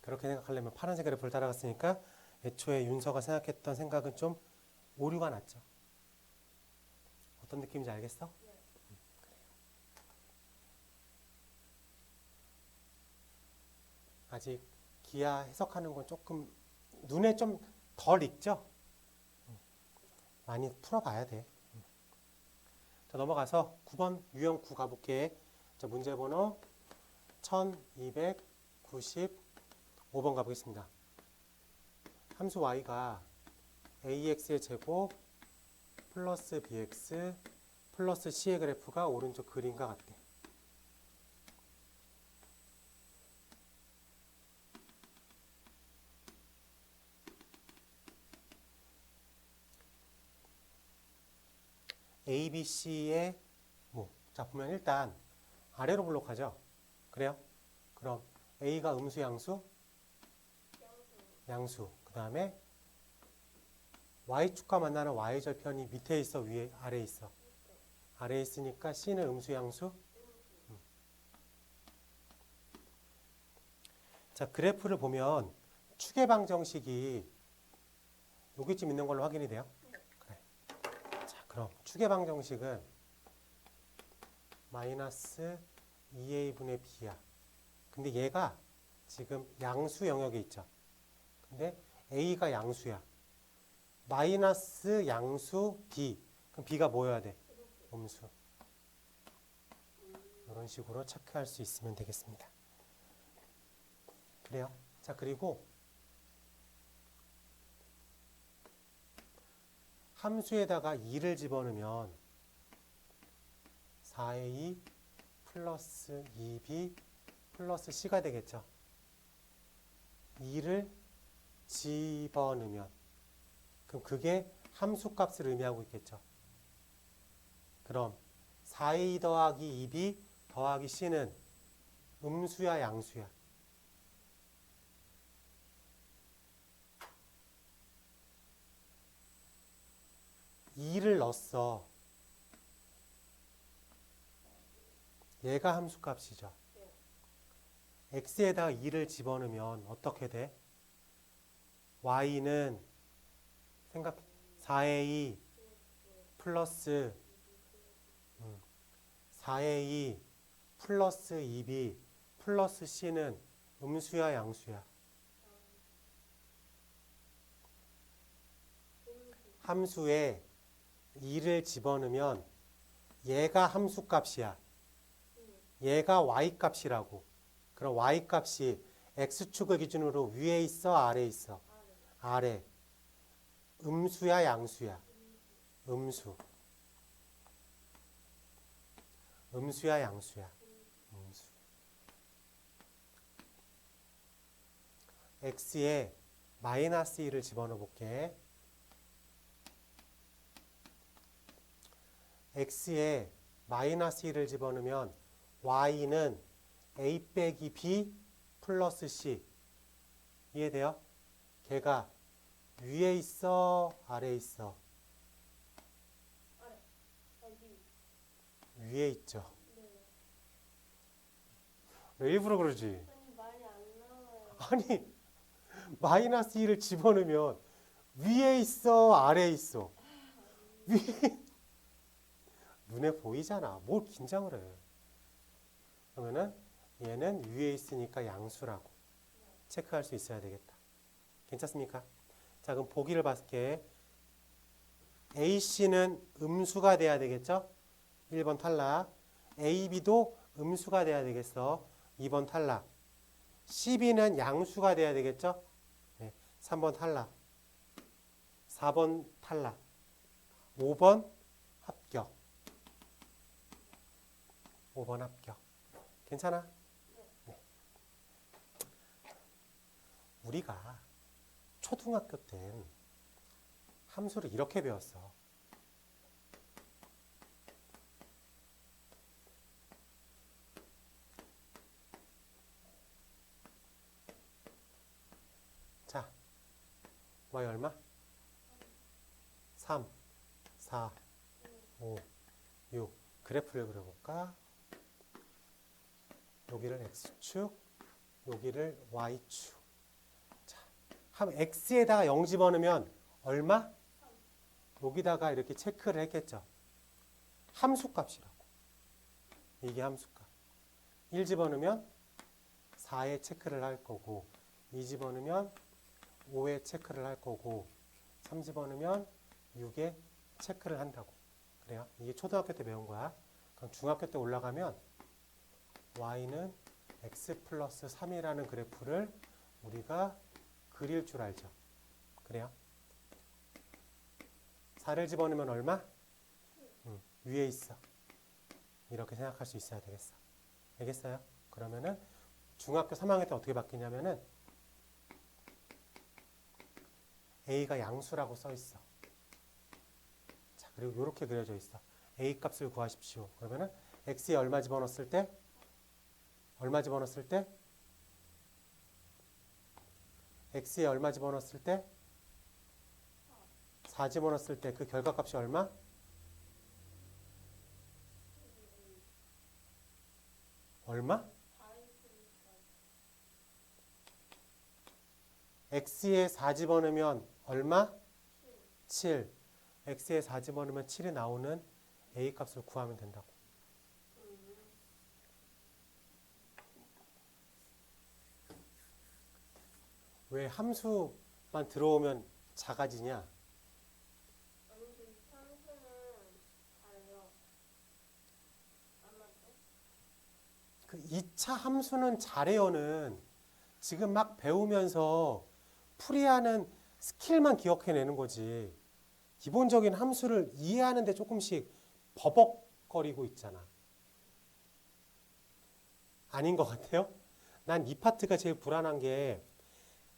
그렇게 생각하려면 파란색 그래프를 따라갔으니까 애초에 윤서가 생각했던 생각은 좀 오류가 났죠. 어떤 느낌인지 알겠어? 그래요. 아직 기하 해석하는 건 조금 눈에 좀 덜 익죠? 많이 풀어봐야 돼. 자, 넘어가서 9번 유형 9 가볼게. 자, 문제 번호 1295번 가보겠습니다. 함수 y가 ax의 제곱 플러스 bx 플러스 c의 그래프가 오른쪽 그림과 같대. a, b, c의 자, 보면 일단 아래로 블록하죠. 그래요? 그럼 a가 음수 양수? 양수. 그 다음에 y축과 만나는 y절편이 밑에 있어, 위에, 아래에 있어? 아래에 있으니까 c는 음수 양수? 자, 그래프를 보면 축의 방정식이 여기쯤 있는 걸로 확인이 돼요? 그래. 자, 그럼 축의 방정식은 마이너스 2a분의 b야. 근데 얘가 지금 양수 영역에 있죠. 근데 a가 양수야. 마이너스 양수 b. 그럼 b가 뭐여야 돼? 음수. 이런 식으로 체크할 수 있으면 되겠습니다. 그래요. 자, 그리고 함수에다가 2를 집어넣으면 4a 플러스 2b 플러스 c가 되겠죠. 2를 집어넣으면 그럼 그게 함수값을 의미하고 있겠죠. 그럼 4a 더하기 2b 더하기 c는 음수야 양수야? 2를 넣었어. 얘가 함수값이죠. x에다가 2를 집어넣으면 어떻게 돼? y는 4a 플러스 4a 플러스 2b 플러스 C는 음수야 양수야? 함수에 2를 집어넣으면 얘가 함수값이야. 얘가 y값이라고. 그럼 y값이 x축을 기준으로 위에 있어 아래에 있어? 아래. 음수야 양수야? 음수. 음수야 양수야? 음수. x에 마이너스 1을 집어넣어 볼게. x에 마이너스 1을 집어넣으면 y는 a 빼기 b 플러스 c. 이해돼요? 걔가 위에 있어 아래에 있어? 위에 있죠. 왜 일부러 그러지? 아니 말이 안 나와요. 아니 마이너스 1을 집어넣으면 위에 있어 아래에 있어? 위에 눈에 보이잖아. 뭘 긴장을 해. 그러면은 얘는 위에 있으니까 양수라고 체크할 수 있어야 되겠다. 괜찮습니까? 자, 그럼 보기를 봤을게. AC는 음수가 돼야 되겠죠? 1번 탈락. AB도 음수가 돼야 되겠어. 2번 탈락. CB는 양수가 돼야 되겠죠? 네, 3번 탈락. 4번 탈락. 5번 합격. 5번 합격. 괜찮아? 네. 우리가 초등학교 땐 함수를 이렇게 배웠어. 자, y 얼마? 3, 4, 5, 6. 그래프를 그려볼까? 여기를 x축, 여기를 y축. 자, 한 x에다가 0 집어넣으면 얼마? 여기다가 이렇게 체크를 했겠죠. 함수값이라고. 이게 함수값. 1 집어넣으면 4에 체크를 할 거고, 2 집어넣으면 5에 체크를 할 거고, 3 집어넣으면 6에 체크를 한다고. 그래요. 이게 초등학교 때 배운 거야. 그럼 중학교 때 올라가면 y는 x 플러스 3이라는 그래프를 우리가 그릴 줄 알죠. 그래요. 4를 집어넣으면 얼마? 위에 있어. 이렇게 생각할 수 있어야 되겠어. 알겠어요? 그러면은 중학교 3학년 때 어떻게 바뀌냐면은 a가 양수라고 써 있어. 자, 그리고 이렇게 그려져 있어. a 값을 구하십시오. 그러면은 x에 얼마 집어넣었을 때? 얼마 집어넣었을 때? x에 얼마 집어넣었을 때? 4 집어넣었을 때 그 결과값이 얼마? 얼마? x에 4 집어넣으면 얼마? 7. x에 4 집어넣으면 7이 나오는 a 값을 구하면 된다고. 왜 함수만 들어오면 작아지냐? 아니 그 함수는 잘해요. 안 맞죠? 그 2차 함수는 잘해요는 지금 막 배우면서 풀이하는 스킬만 기억해내는 거지. 기본적인 함수를 이해하는데 조금씩 버벅거리고 있잖아. 아닌 것 같아요? 난 이 파트가 제일 불안한 게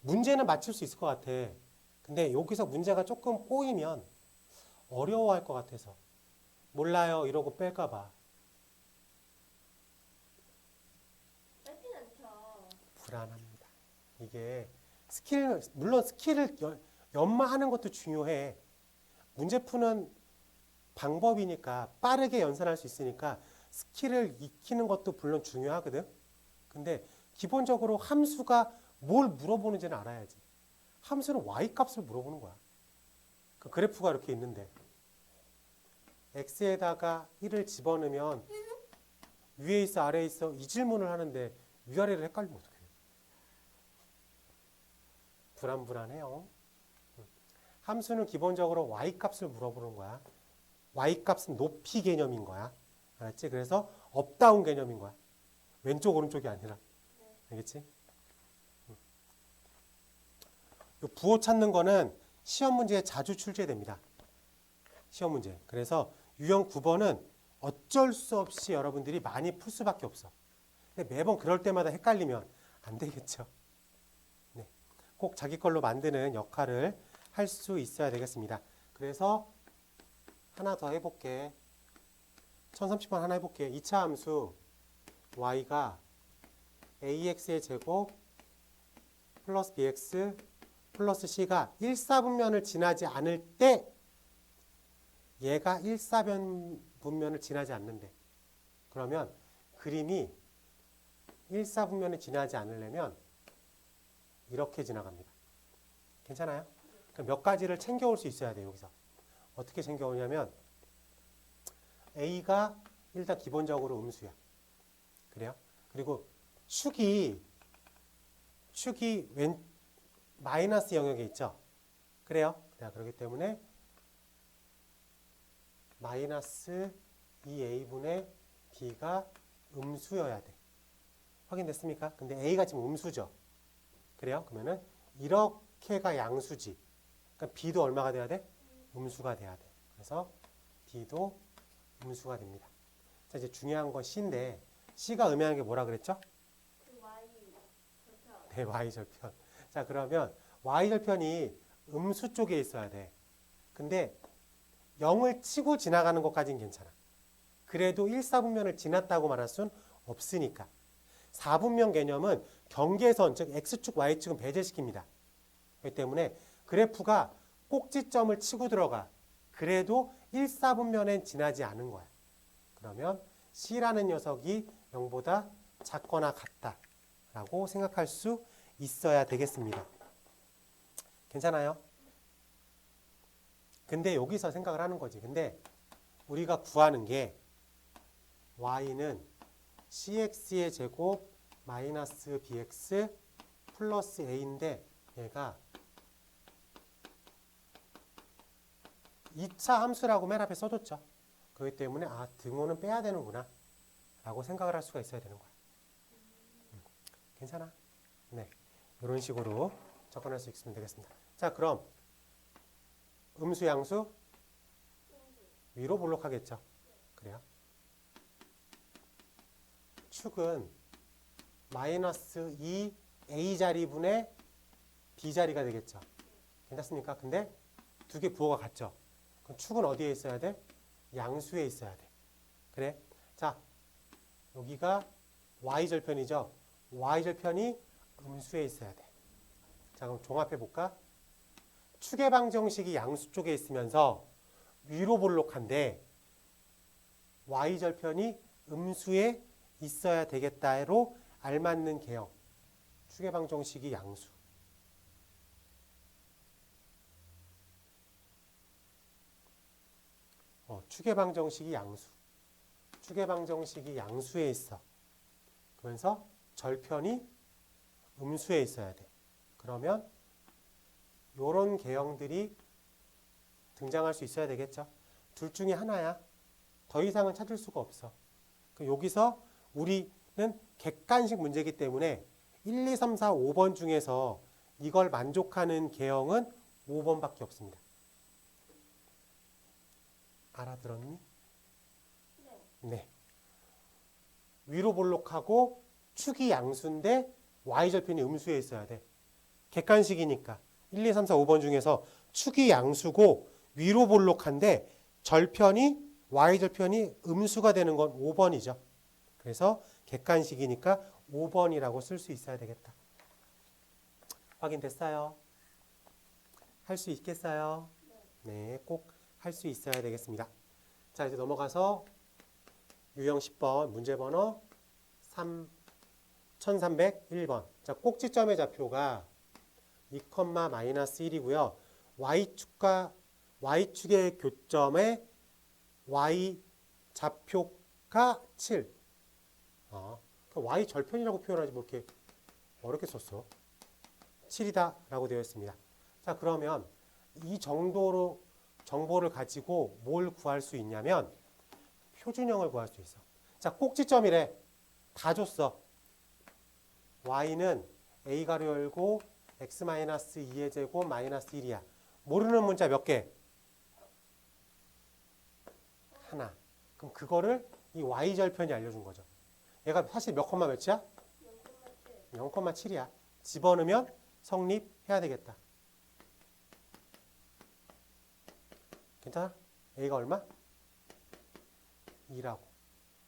문제는 맞출 수 있을 것 같아. 근데 여기서 문제가 조금 꼬이면 어려워할 것 같아서 몰라요 이러고 뺄까 봐. 뺏진 않죠. 불안합니다. 이게 스킬, 물론 스킬을 연마하는 것도 중요해. 문제 푸는 방법이니까 빠르게 연산할 수 있으니까 스킬을 익히는 것도 물론 중요하거든. 근데 기본적으로 함수가 뭘 물어보는지는 알아야지. 함수는 y값을 물어보는 거야. 그 그래프가 이렇게 있는데 x에다가 1을 집어넣으면 위에 있어 아래에 있어 이 질문을 하는데 위아래를 헷갈리면 어떡해요? 불안해요. 함수는 기본적으로 y-값을 물어보는 거야. y-값은 높이 개념인 거야. 알았지? 그래서 업다운 개념인 거야. 왼쪽 오른쪽이 아니라. 알겠지? 요 부호 찾는 거는 시험 문제에 자주 출제됩니다. 시험 문제. 그래서 유형 9번은 어쩔 수 없이 여러분들이 많이 풀 수밖에 없어. 근데 매번 그럴 때마다 헷갈리면 안 되겠죠. 네. 꼭 자기 걸로 만드는 역할을 할 수 있어야 되겠습니다. 그래서 하나 더 해볼게. 1030번 하나 해볼게. 2차 함수 y가 ax의 제곱 플러스 bx 플러스 c가 1사분면을 지나지 않을 때 얘가 1사분면을 지나지 않는데 그러면 그림이 1사분면을 지나지 않으려면 이렇게 지나갑니다. 괜찮아요? 몇 가지를 챙겨올 수 있어야 돼요. 여기서 어떻게 챙겨오냐면 A가 일단 기본적으로 음수야. 그래요? 그리고 축이 왼 마이너스 영역에 있죠. 그래요? 자, 그렇기 때문에 마이너스 2A분의 B가 음수여야 돼. 확인됐습니까? 근데 A가 지금 음수죠. 그래요? 그러면은 이렇게가 양수지. 그러니까 B도 얼마가 돼야 돼? 음수가 돼야 돼. 그래서 B도 음수가 됩니다. 자, 이제 중요한 건 C인데 C가 의미하는 게 뭐라 그랬죠? 그 Y 절편. 네, Y절편. 자, 그러면 Y절편이 음수 쪽에 있어야 돼. 근데 0을 치고 지나가는 것까지는 괜찮아. 그래도 1사분면을 지났다고 말할 순 없으니까. 4분면 개념은 경계선, 즉 X축, Y축은 배제시킵니다. 그렇기 때문에 그래프가 꼭지점을 치고 들어가. 그래도 1사분면엔 지나지 않은 거야. 그러면 C라는 녀석이 0보다 작거나 같다라고 생각할 수 있어야 되겠습니다. 괜찮아요? 근데 여기서 생각을 하는 거지. 근데 우리가 구하는 게 y는 cx의 제곱 마이너스 bx 플러스 a인데 얘가 2차 함수라고 맨 앞에 써줬죠. 그렇기 때문에 등호는 빼야 되는구나 라고 생각을 할 수가 있어야 되는 거야. 괜찮아? 네, 이런 식으로 접근할 수 있으면 되겠습니다. 자, 그럼 음수 양수 위로 볼록하겠죠. 그래요. 축은 마이너스 2a자리분의 b자리가 되겠죠. 괜찮습니까? 근데 두 개 부호가 같죠. 그럼 축은 어디에 있어야 돼? 양수에 있어야 돼. 그래? 자, 여기가 y절편이죠. y절편이 음수에 있어야 돼. 자, 그럼 종합해 볼까? 축의 방정식이 양수 쪽에 있으면서 위로 볼록한데 y절편이 음수에 있어야 되겠다로 알맞는 개형. 축의 방정식이 양수. 축의 방정식이 양수. 축의 방정식이 양수에 있어. 그러면서 절편이 음수에 있어야 돼. 그러면 이런 개형들이 등장할 수 있어야 되겠죠. 둘 중에 하나야. 더 이상은 찾을 수가 없어. 여기서 우리는 객관식 문제이기 때문에 1, 2, 3, 4, 5번 중에서 이걸 만족하는 개형은 5번밖에 없습니다. 알아들었니? 네. 네. 위로 볼록하고 축이 양수인데 y절편이 음수에 있어야 돼. 객관식이니까 1, 2, 3, 4, 5번 중에서 축이 양수고 위로 볼록한데 절편이 y절편이 음수가 되는 건 5번이죠. 그래서 객관식이니까 5번이라고 쓸 수 있어야 되겠다. 확인됐어요? 할 수 있겠어요? 네, 꼭 할 수 있어야 되겠습니다. 자, 이제 넘어가서 유형 10번 문제 번호 1301번. 자, 꼭지점의 좌표가 2,-1이고요. y축의 교점에 y 좌표가 7. 저 y 절편이라고 표현하지 뭐 이렇게 어렵게 썼어. 7이다 라고 되어 있습니다. 자, 그러면 이 정도로 정보를 가지고 뭘 구할 수 있냐면 표준형을 구할 수 있어. 자, 꼭지점이래. 다 줬어. y는 a 가로 열고 x-2의 제곱 마이너스 1이야. 모르는 문자 몇 개? 하나. 그럼 그거를 이 y절편이 알려준 거죠. 얘가 사실 몇 콤마 몇이야? 0,7이야. 집어넣으면 성립해야 되겠다. 괜찮아? a가 얼마? 2라고.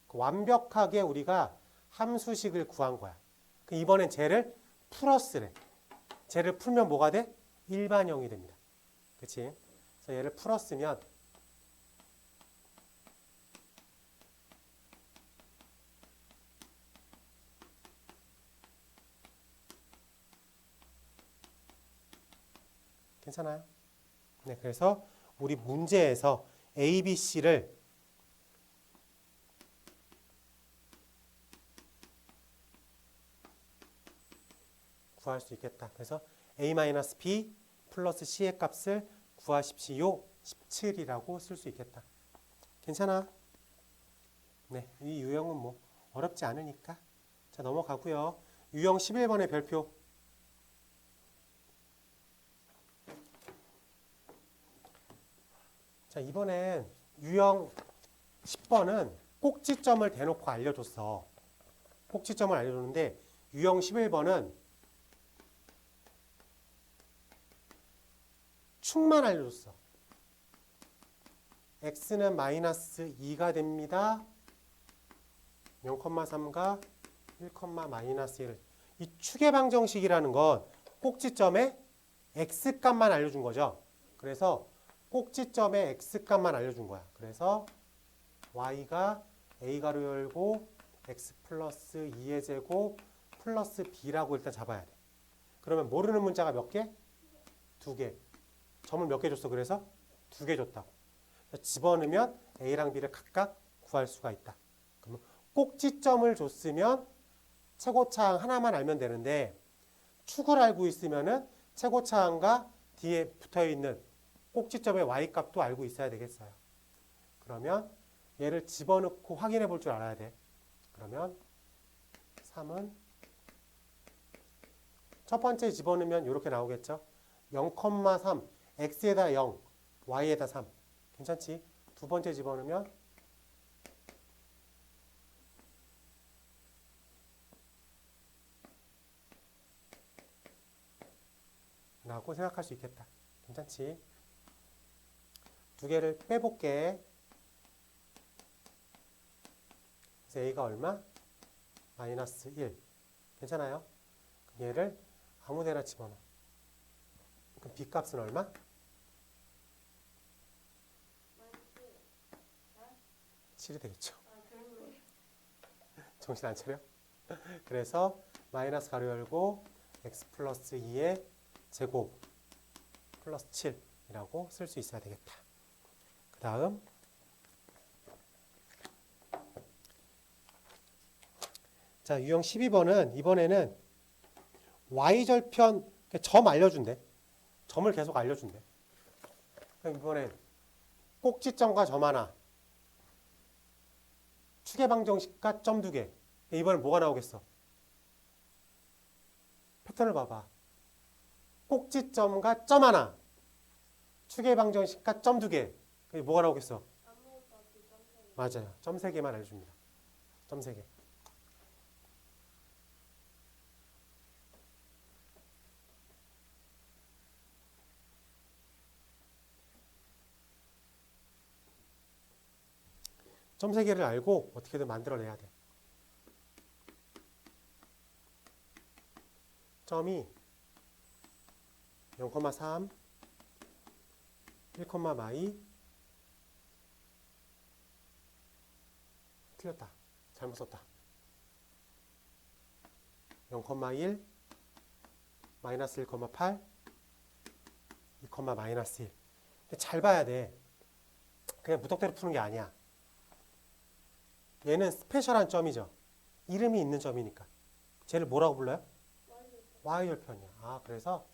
완벽하게 우리가 함수식을 구한 거야. 이번엔 쟤를 풀었으래. 쟤를 풀면 뭐가 돼? 일반형이 됩니다. 그치? 그래서 얘를 풀었으면 괜찮아요? 네, 그래서 우리 문제에서 A, B, C를 구할 수 있겠다. 그래서 A-B 플러스 C의 값을 구하십시오. 17이라고 쓸 수 있겠다. 괜찮아? 네, 이 유형은 뭐 어렵지 않으니까. 자, 넘어가고요. 유형 11번의 별표. 자, 이번엔 유형 10번은 꼭지점을 대놓고 알려줬어. 꼭지점을 알려줬는데 유형 11번은 축만 알려줬어. x는 마이너스 2가 됩니다. 0,3과 1, 마이너스 1. 이 축의 방정식이라는 건 꼭지점의 x값만 알려준 거죠. 그래서 꼭지점의 x값만 알려준 거야. 그래서 y가 a가로 열고 x 플러스 2의 제곱 플러스 b라고 일단 잡아야 돼. 그러면 모르는 문자가 몇 개? 2개. 점을 몇 개 줬어? 그래서 2개 줬다고. 집어넣으면 a랑 b를 각각 구할 수가 있다. 그러면 꼭지점을 줬으면 최고차항 하나만 알면 되는데 축을 알고 있으면은 최고차항과 뒤에 붙어있는 꼭지점의 y값도 알고 있어야 되겠어요. 그러면 얘를 집어넣고 확인해 볼 줄 알아야 돼. 그러면 3은 첫 번째 집어넣으면 이렇게 나오겠죠. 0,3 x에다 0, y에다 3. 괜찮지? 두 번째 집어넣으면 라고 생각할 수 있겠다. 괜찮지? 두 개를 빼볼게. 그래서 a가 얼마? 마이너스 1. 괜찮아요? 얘를 아무 데나 집어넣어. 그럼 b 값은 얼마? 7이 되겠죠. 정신 안 차려? 그래서 마이너스 가로 열고 x 플러스 2의 제곱 플러스 7이라고 쓸 수 있어야 되겠다. 그 다음 자, 유형 12번은 이번에는 y절편 점 알려준대. 점을 계속 알려준대. 그럼 이번엔 꼭지점과 점 하나, 축의 방정식과 점 2개. 이번엔 뭐가 나오겠어? 패턴을 봐봐. 꼭지점과 점 하나, 축의 방정식과 점 2개. 뭐가 나오겠어? 맞아요. 점 3개만 알려줍니다. 점 3개. 점 3개를 알고 어떻게든 만들어내야 돼. 점이 0,3, 1, 마이 틀렸다. 잘못 썼다. 0,1 마이너스 1,8 2, 마이너스 1. 근데 잘 봐야 돼. 그냥 무턱대로 푸는 게 아니야. 얘는 스페셜한 점이죠. 이름이 있는 점이니까. 쟤를 뭐라고 불러요? 와이 y절편이야. 아, 그래서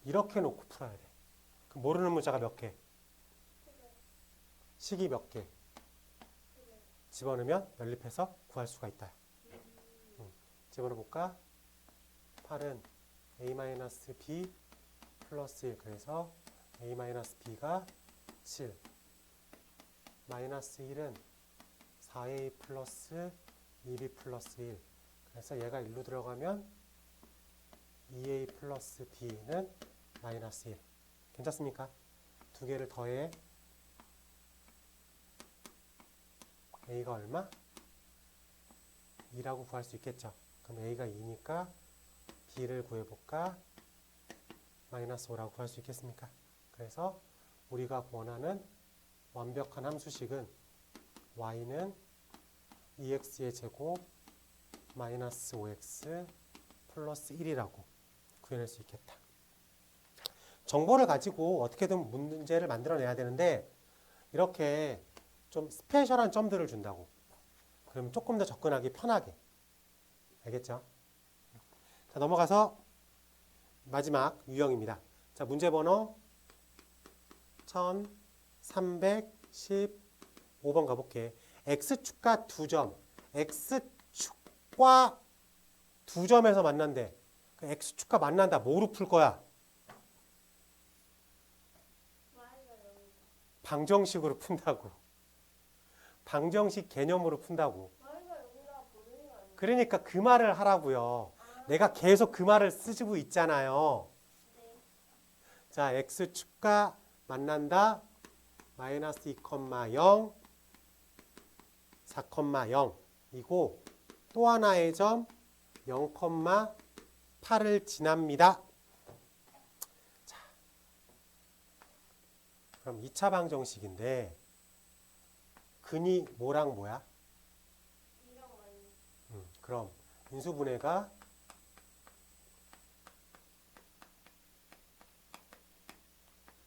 이렇게 놓고 풀어야 돼. 그럼 모르는 문자가 몇 개? 식이 몇 개? 집어넣으면 연립해서 구할 수가 있다. 집어넣어볼까? 8은 a-b 플러스 1. 그래서 a-b가 7. 마이너스 1은 4a 플러스 2b 플러스 1. 그래서 얘가 1로 들어가면 2a 플러스 b는 마이너스 1. 괜찮습니까? 두 개를 더해 a가 얼마? 2라고 구할 수 있겠죠. 그럼 a가 2니까 b를 구해볼까? 마이너스 5라고 구할 수 있겠습니까? 그래서 우리가 원하는 완벽한 함수식은 y는 2x의 제곱 마이너스 5x 플러스 1이라고 구해낼 수 있겠다. 정보를 가지고 어떻게든 문제를 만들어내야 되는데 이렇게 좀 스페셜한 점들을 준다고. 그러면 조금 더 접근하기 편하게. 알겠죠? 자, 넘어가서 마지막 유형입니다. 자, 문제 번호 1315번 가볼게. x축과 2점. x축과 2점에서 만난대. 그 x축과 만난다. 뭐로 풀 거야? 와이가 여기 방정식으로 푼다고. 방정식 개념으로 푼다고. 와이가 여기다 보는 거 아니에요? 그러니까 그 말을 하라고요. 내가 계속 그 말을 쓰고 있잖아요. 네. 자, x축과 만난다. 마이너스 2,0, 4,0 이고 또 하나의 점 0,8을 지납니다. 자, 그럼 2차 방정식인데 근이 뭐랑 뭐야? 이랑 와이 그럼 인수분해가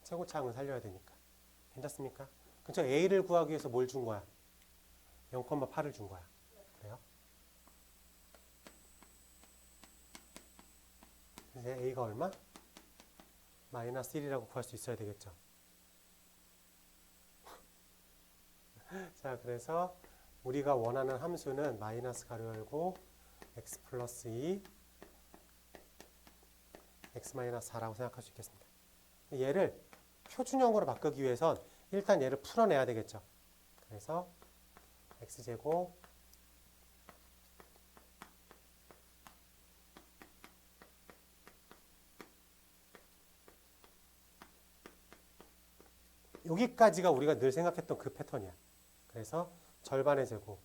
최고차항을 살려야 되니까. 괜찮습니까? 그쵸? A를 구하기 위해서 뭘 준 거야? 0,8을 준 거야. 그래요? 그래서 A가 얼마? 마이너스 1이라고 구할 수 있어야 되겠죠. 자, 그래서 우리가 원하는 함수는 마이너스 가로 열고 x 플러스 2, x 마이너스 4라고 생각할 수 있겠습니다. 얘를 표준형으로 바꾸기 위해선 일단 얘를 풀어내야 되겠죠. 그래서 x제곱 여기까지가 우리가 늘 생각했던 그 패턴이야. 그래서 절반의 제곱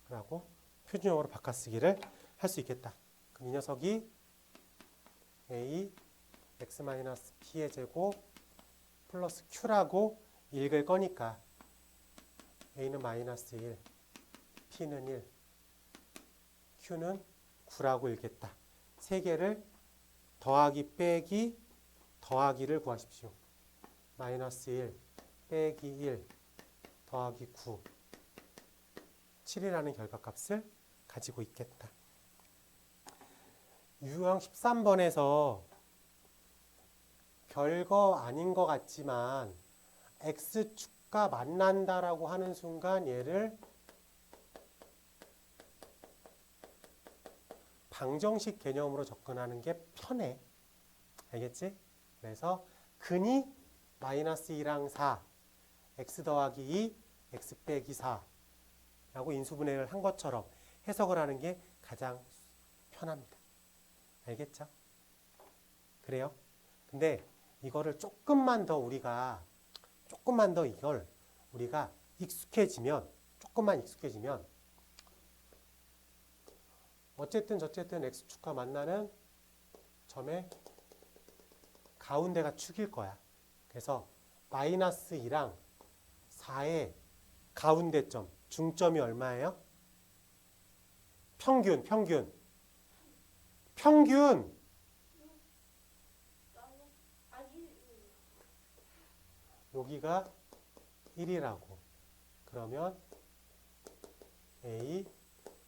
라고 표준형으로 바꿔쓰기를 할 수 있겠다. 그럼 이 녀석이 a x-p의 제곱 플러스 q라고 읽을 거니까 a는 마이너스 1, p는 1, q는 9라고 읽겠다. 세 개를 더하기 빼기 더하기를 구하십시오. 마이너스 1 빼기 1 더하기 9 7이라는 결과값을 가지고 있겠다. 유형 13번에서 별거 아닌 것 같지만 x축과 만난다라고 하는 순간 얘를 방정식 개념으로 접근하는 게 편해. 알겠지? 그래서 근이 마이너스 2랑 4, x 더하기 2, x 빼기 4 라고 인수분해를 한 것처럼 해석을 하는 게 가장 편합니다. 알겠죠? 그래요? 근데 이거를 조금만 더 이걸 우리가 조금만 익숙해지면 어쨌든 x축과 만나는 점의 가운데가 축일 거야. 그래서 마이너스 2랑 4의 가운데점, 중점이 얼마예요? 평균. 여기가 1이라고. 그러면 a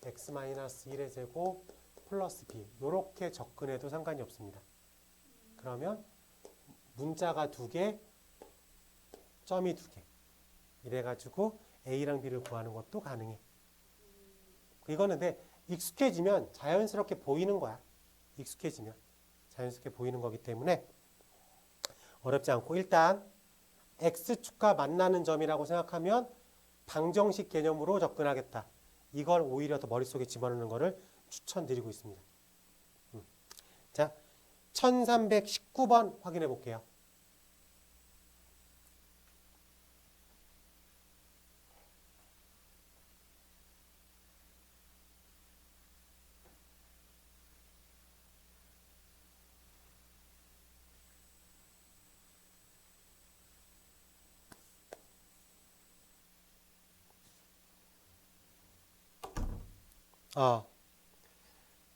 x-1의 제곱 플러스 b 이렇게 접근해도 상관이 없습니다. 그러면 문자가 2개, 점이 2개. 이래가지고 a랑 b를 구하는 것도 가능해. 이거는 근데 익숙해지면 자연스럽게 보이는 거야. 익숙해지면 자연스럽게 보이는 거기 때문에 어렵지 않고 일단 x축과 만나는 점이라고 생각하면 방정식 개념으로 접근하겠다. 이걸 오히려 더 머릿속에 집어넣는 거를 추천드리고 있습니다. 자, 1319번 확인해 볼게요.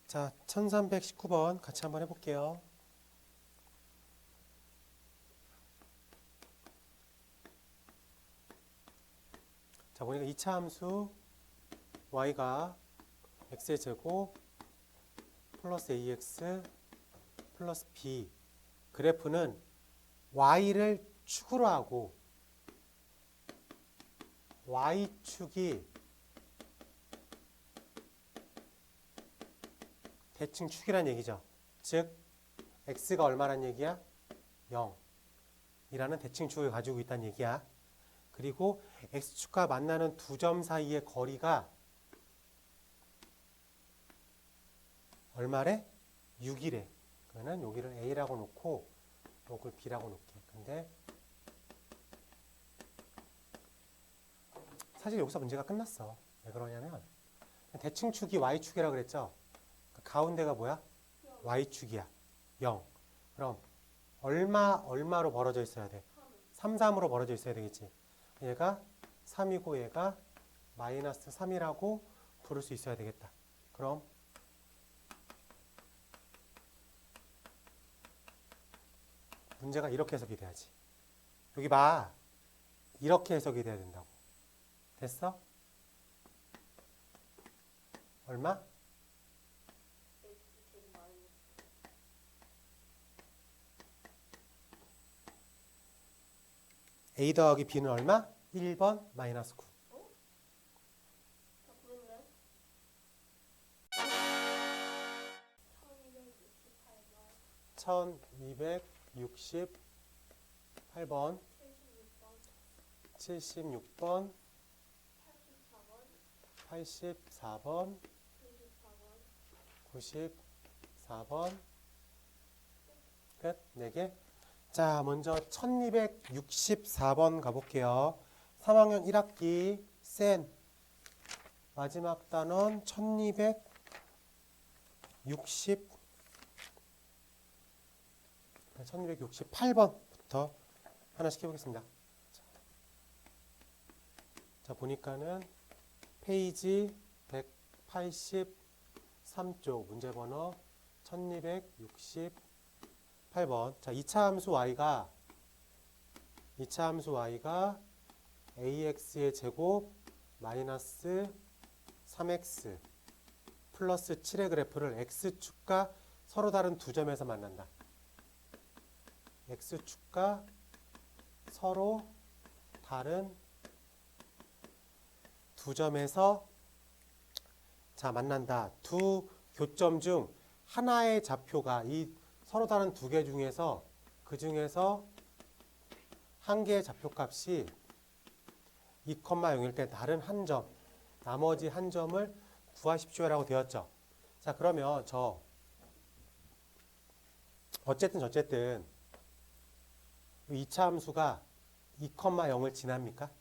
자, 1319번 같이 한번 해볼게요. 자, 보니까 2차 함수 y가 x의 제곱 플러스 ax 플러스 b 그래프는 y를 축으로 하고 y축이 대칭 축이란 얘기죠. 즉 x가 얼마란 얘기야? 0이라는 대칭 축을 가지고 있다는 얘기야. 그리고 x축과 만나는 두 점 사이의 거리가 얼마래? 6이래. 그러면 여기를 a라고 놓고 여기를 b라고 놓게. 근데 사실 여기서 문제가 끝났어. 왜 그러냐면 대칭축이 y축이라고 그랬죠. 가운데가 뭐야? y축이야. 0. 그럼 얼마로 벌어져 있어야 돼? 3, 3으로 벌어져 있어야 되겠지. 얘가 3이고 얘가 마이너스 3이라고 부를 수 있어야 되겠다. 그럼 문제가 이렇게 해석이 돼야지. 여기 봐. 이렇게 해석이 돼야 된다고. 됐어? 얼마? a 더하기 b는 얼마? 1번 마이너스 9. 자, 그런데 1268번, 76번, 84번, 94번. 끝. 4개. 자, 먼저 1264번 가볼게요. 3학년 1학기 센 마지막 단원 1268번부터 하나씩 해보겠습니다. 자, 보니까는 페이지 183쪽 문제번호 1268번. 자, 2차 함수 y가 ax의 제곱 마이너스 3x 플러스 7의 그래프를 x축과 서로 다른 두 점에서 만난다. x축과 서로 다른 두 점에서 자 만난다. 두 교점 중 하나의 좌표가 이 서로 다른 두 개 중에서 그 중에서 한 개의 좌표값이 2,0일 때 다른 한 점, 나머지 한 점을 구하십시오라고 되었죠. 자, 그러면 어쨌든 2차 함수가 2,0을 지납니까?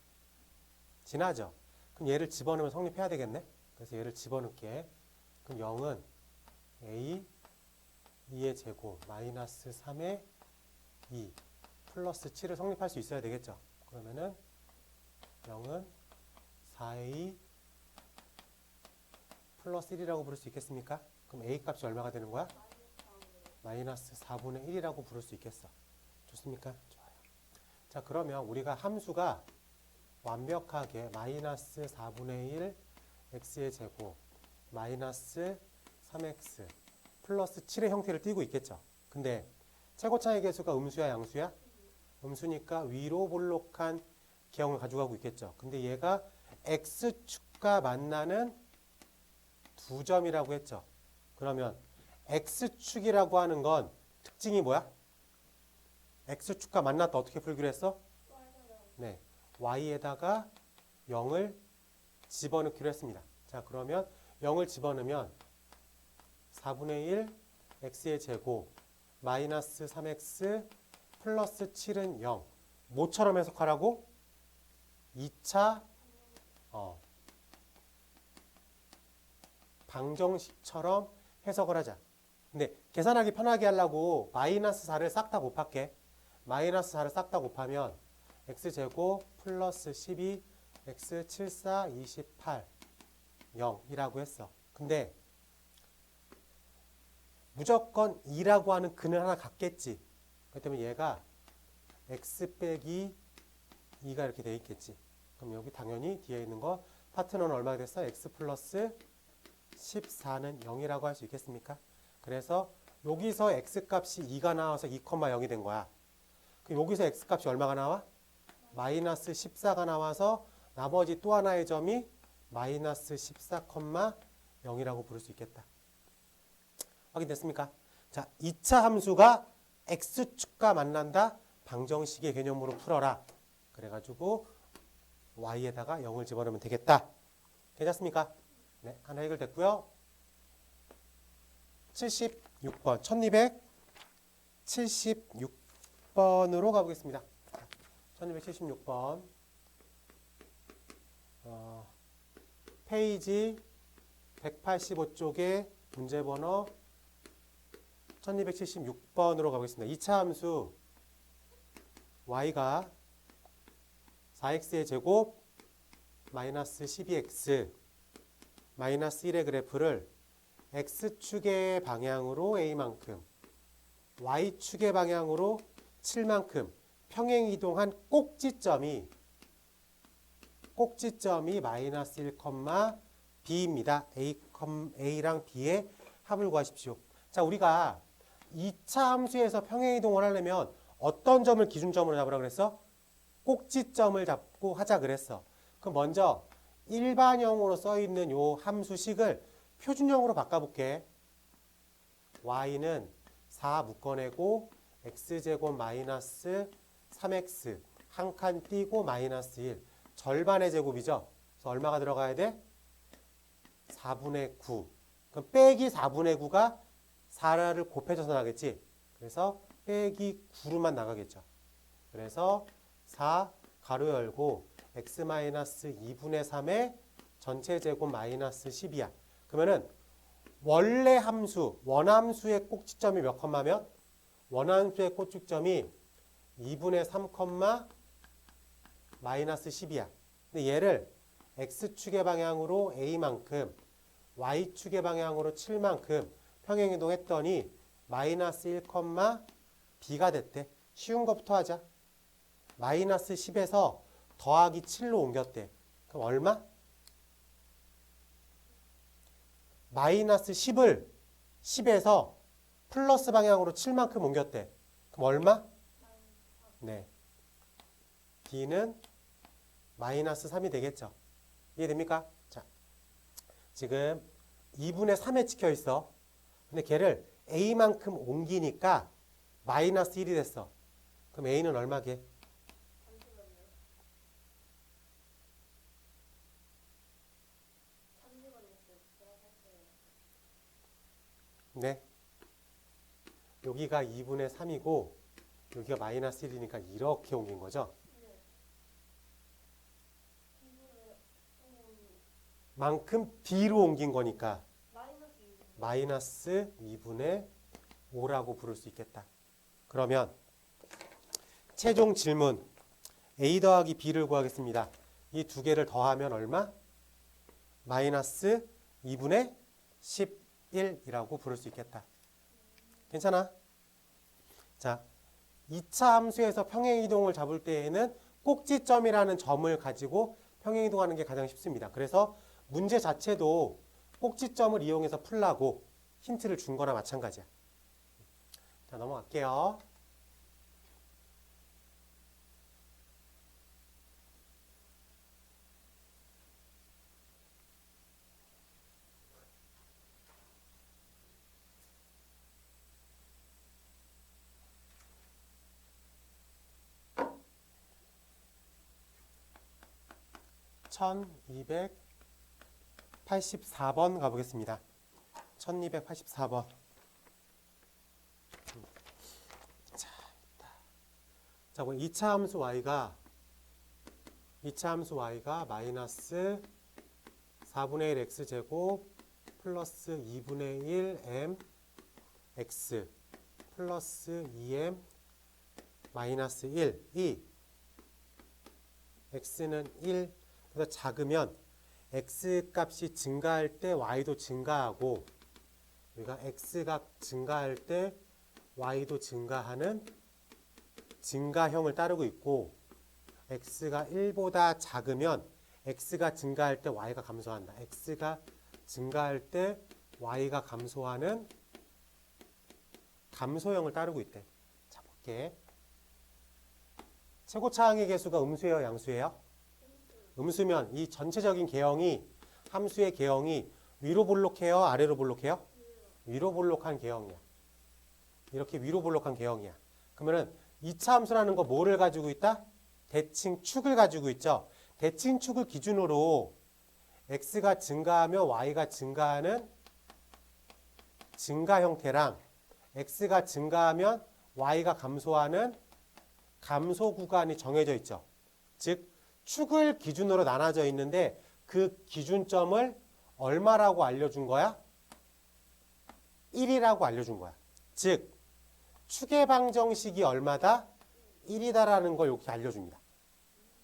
지나죠. 그럼 얘를 집어넣으면 성립해야 되겠네. 그래서 얘를 집어넣게. 그럼 0은 a 2의 제곱 마이너스 3의 2 플러스 7을 성립할 수 있어야 되겠죠. 그러면은 0은 4a 플러스 1이라고 부를 수 있겠습니까? 그럼 a 값이 얼마가 되는 거야? 마이너스 4분의 1이라고 부를 수 있겠어. 좋습니까? 좋아요. 자, 그러면 우리가 함수가 완벽하게 마이너스 4분의 1 x의 제곱 마이너스 3x 플러스 7의 형태를 띠고 있겠죠. 근데 최고차의 개수가 음수야 양수야? 음수니까 위로 볼록한 기형을 가져가고 있겠죠. 근데 얘가 x축과 만나는 두 점이라고 했죠. 그러면 x축이라고 하는 건 특징이 뭐야? x축과 만났다 어떻게 풀기로 했어? 네, y에다가 0을 집어넣기로 했습니다. 자, 그러면 0을 집어넣으면 4분의 1 x의 제곱 마이너스 3x 플러스 7은 0. 뭐처럼 해석하라고? 2차 방정식처럼 해석을 하자. 근데 계산하기 편하게 하려고 마이너스 4를 싹 다 곱할게. 마이너스 4를 싹 다 곱하면 x제곱 플러스 12 x 7, 4, 28 0이라고 했어. 근데 무조건 2라고 하는 근을 하나 갖겠지. 그렇기 때문에 얘가 x 빼기 2가 이렇게 돼 있겠지. 그럼 여기 당연히 뒤에 있는 거 파트너는 얼마가 됐어? x 플러스 14는 0이라고 할 수 있겠습니까? 그래서 여기서 x 값이 2가 나와서 2,0이 된 거야. 그럼 여기서 x 값이 얼마가 나와? 마이너스 14가 나와서 나머지 또 하나의 점이 마이너스 14,0이라고 부를 수 있겠다. 확인됐습니까? 자, 2차 함수가 x축과 만난다. 방정식의 개념으로 풀어라. 그래가지고 y에다가 0을 집어넣으면 되겠다. 괜찮습니까? 네, 하나 해결됐고요. 76번, 1276번으로 가보겠습니다. 1276번. 페이지 185쪽에 문제번호 1276번으로 가보겠습니다. 2차 함수 y가 4x의 제곱 마이너스 12x 마이너스 1의 그래프를 x축의 방향으로 a만큼 y축의 방향으로 7만큼 평행 이동한 꼭지점이 마이너스 1, b입니다. a랑 b의 합을 구하십시오. 자, 우리가 2차 함수에서 평행 이동을 하려면 어떤 점을 기준점으로 잡으라 그랬어? 꼭지점을 잡고 하자 그랬어. 그럼 먼저 일반형으로 써 있는 요 함수식을 표준형으로 바꿔볼게. y는 4 묶어내고 x제곱 마이너스 3x 한 칸 띄고 마이너스 1 절반의 제곱이죠. 그래서 얼마가 들어가야 돼? 4분의 9. 그럼 빼기 4분의 9가 4를 곱해줘서 나겠지. 그래서 빼기 9로만 나가겠죠. 그래서 4 가로 열고 x 마이너스 2분의 3의 전체 제곱 마이너스 10이야. 그러면은 원래 함수, 원함수의 꼭지점이 몇 컴마면? 원함수의 꼭지점이 2분의 3 마이너스 10이야. 근데 얘를 x축의 방향으로 a만큼 y축의 방향으로 7만큼 평행이동했더니 마이너스 1, b가 됐대. 쉬운 것부터 하자. 마이너스 10에서 더하기 7로 옮겼대. 그럼 얼마? 마이너스 10을 10에서 플러스 방향으로 7만큼 옮겼대. 그럼 얼마? 네. b는 마이너스 3이 되겠죠. 이해됩니까? 자, 지금 2분의 3에 찍혀 있어. 근데 걔를 a만큼 옮기니까 마이너스 1이 됐어. 그럼 a는 얼마게? 네. 여기가 2분의 3이고 여기가 마이너스 1이니까 이렇게 옮긴 거죠. 만큼 B로 옮긴 거니까 마이너스 2분의 5라고 부를 수 있겠다. 그러면 최종 질문 A 더하기 B를 구하겠습니다. 이 두 개를 더하면 얼마? 마이너스 2분의 11이라고 부를 수 있겠다. 괜찮아? 자, 2차 함수에서 평행이동을 잡을 때에는 꼭지점이라는 점을 가지고 평행이동하는 게 가장 쉽습니다. 그래서 문제 자체도 꼭지점을 이용해서 풀라고 힌트를 준 거나 마찬가지야. 자, 넘어갈게요. (1284번) 가보겠습니다. 1284번. 자, 2차 함수 y가 마이너스 4분의 1 x제곱 플러스 2분의 1 m x 플러스 2m 마이너스 1 x는 1 보다 작으면 x 값이 증가할 때 y도 증가하고 우리가 x가 증가할 때 y도 증가하는 증가형을 따르고 있고 x가 1보다 작으면 x가 증가할 때 y가 감소한다. x가 증가할 때 y가 감소하는 감소형을 따르고 있대. 자, 볼게. 최고차항의 개수가 음수예요, 양수예요? 음수면 이 전체적인 개형이 함수의 개형이 위로 볼록해요, 아래로 볼록해요? 위로 볼록한 개형이야. 이렇게 위로 볼록한 개형이야. 그러면은 2차 함수라는 거 뭐를 가지고 있다? 대칭축을 가지고 있죠. 대칭축을 기준으로 x가 증가하며 y가 증가하는 증가 형태랑 x가 증가하면 y가 감소하는 감소 구간이 정해져 있죠. 즉 축을 기준으로 나눠져 있는데 그 기준점을 얼마라고 알려준 거야? 1이라고 알려준 거야. 즉 축의 방정식이 얼마다? 1이다라는 걸 이렇게 알려줍니다.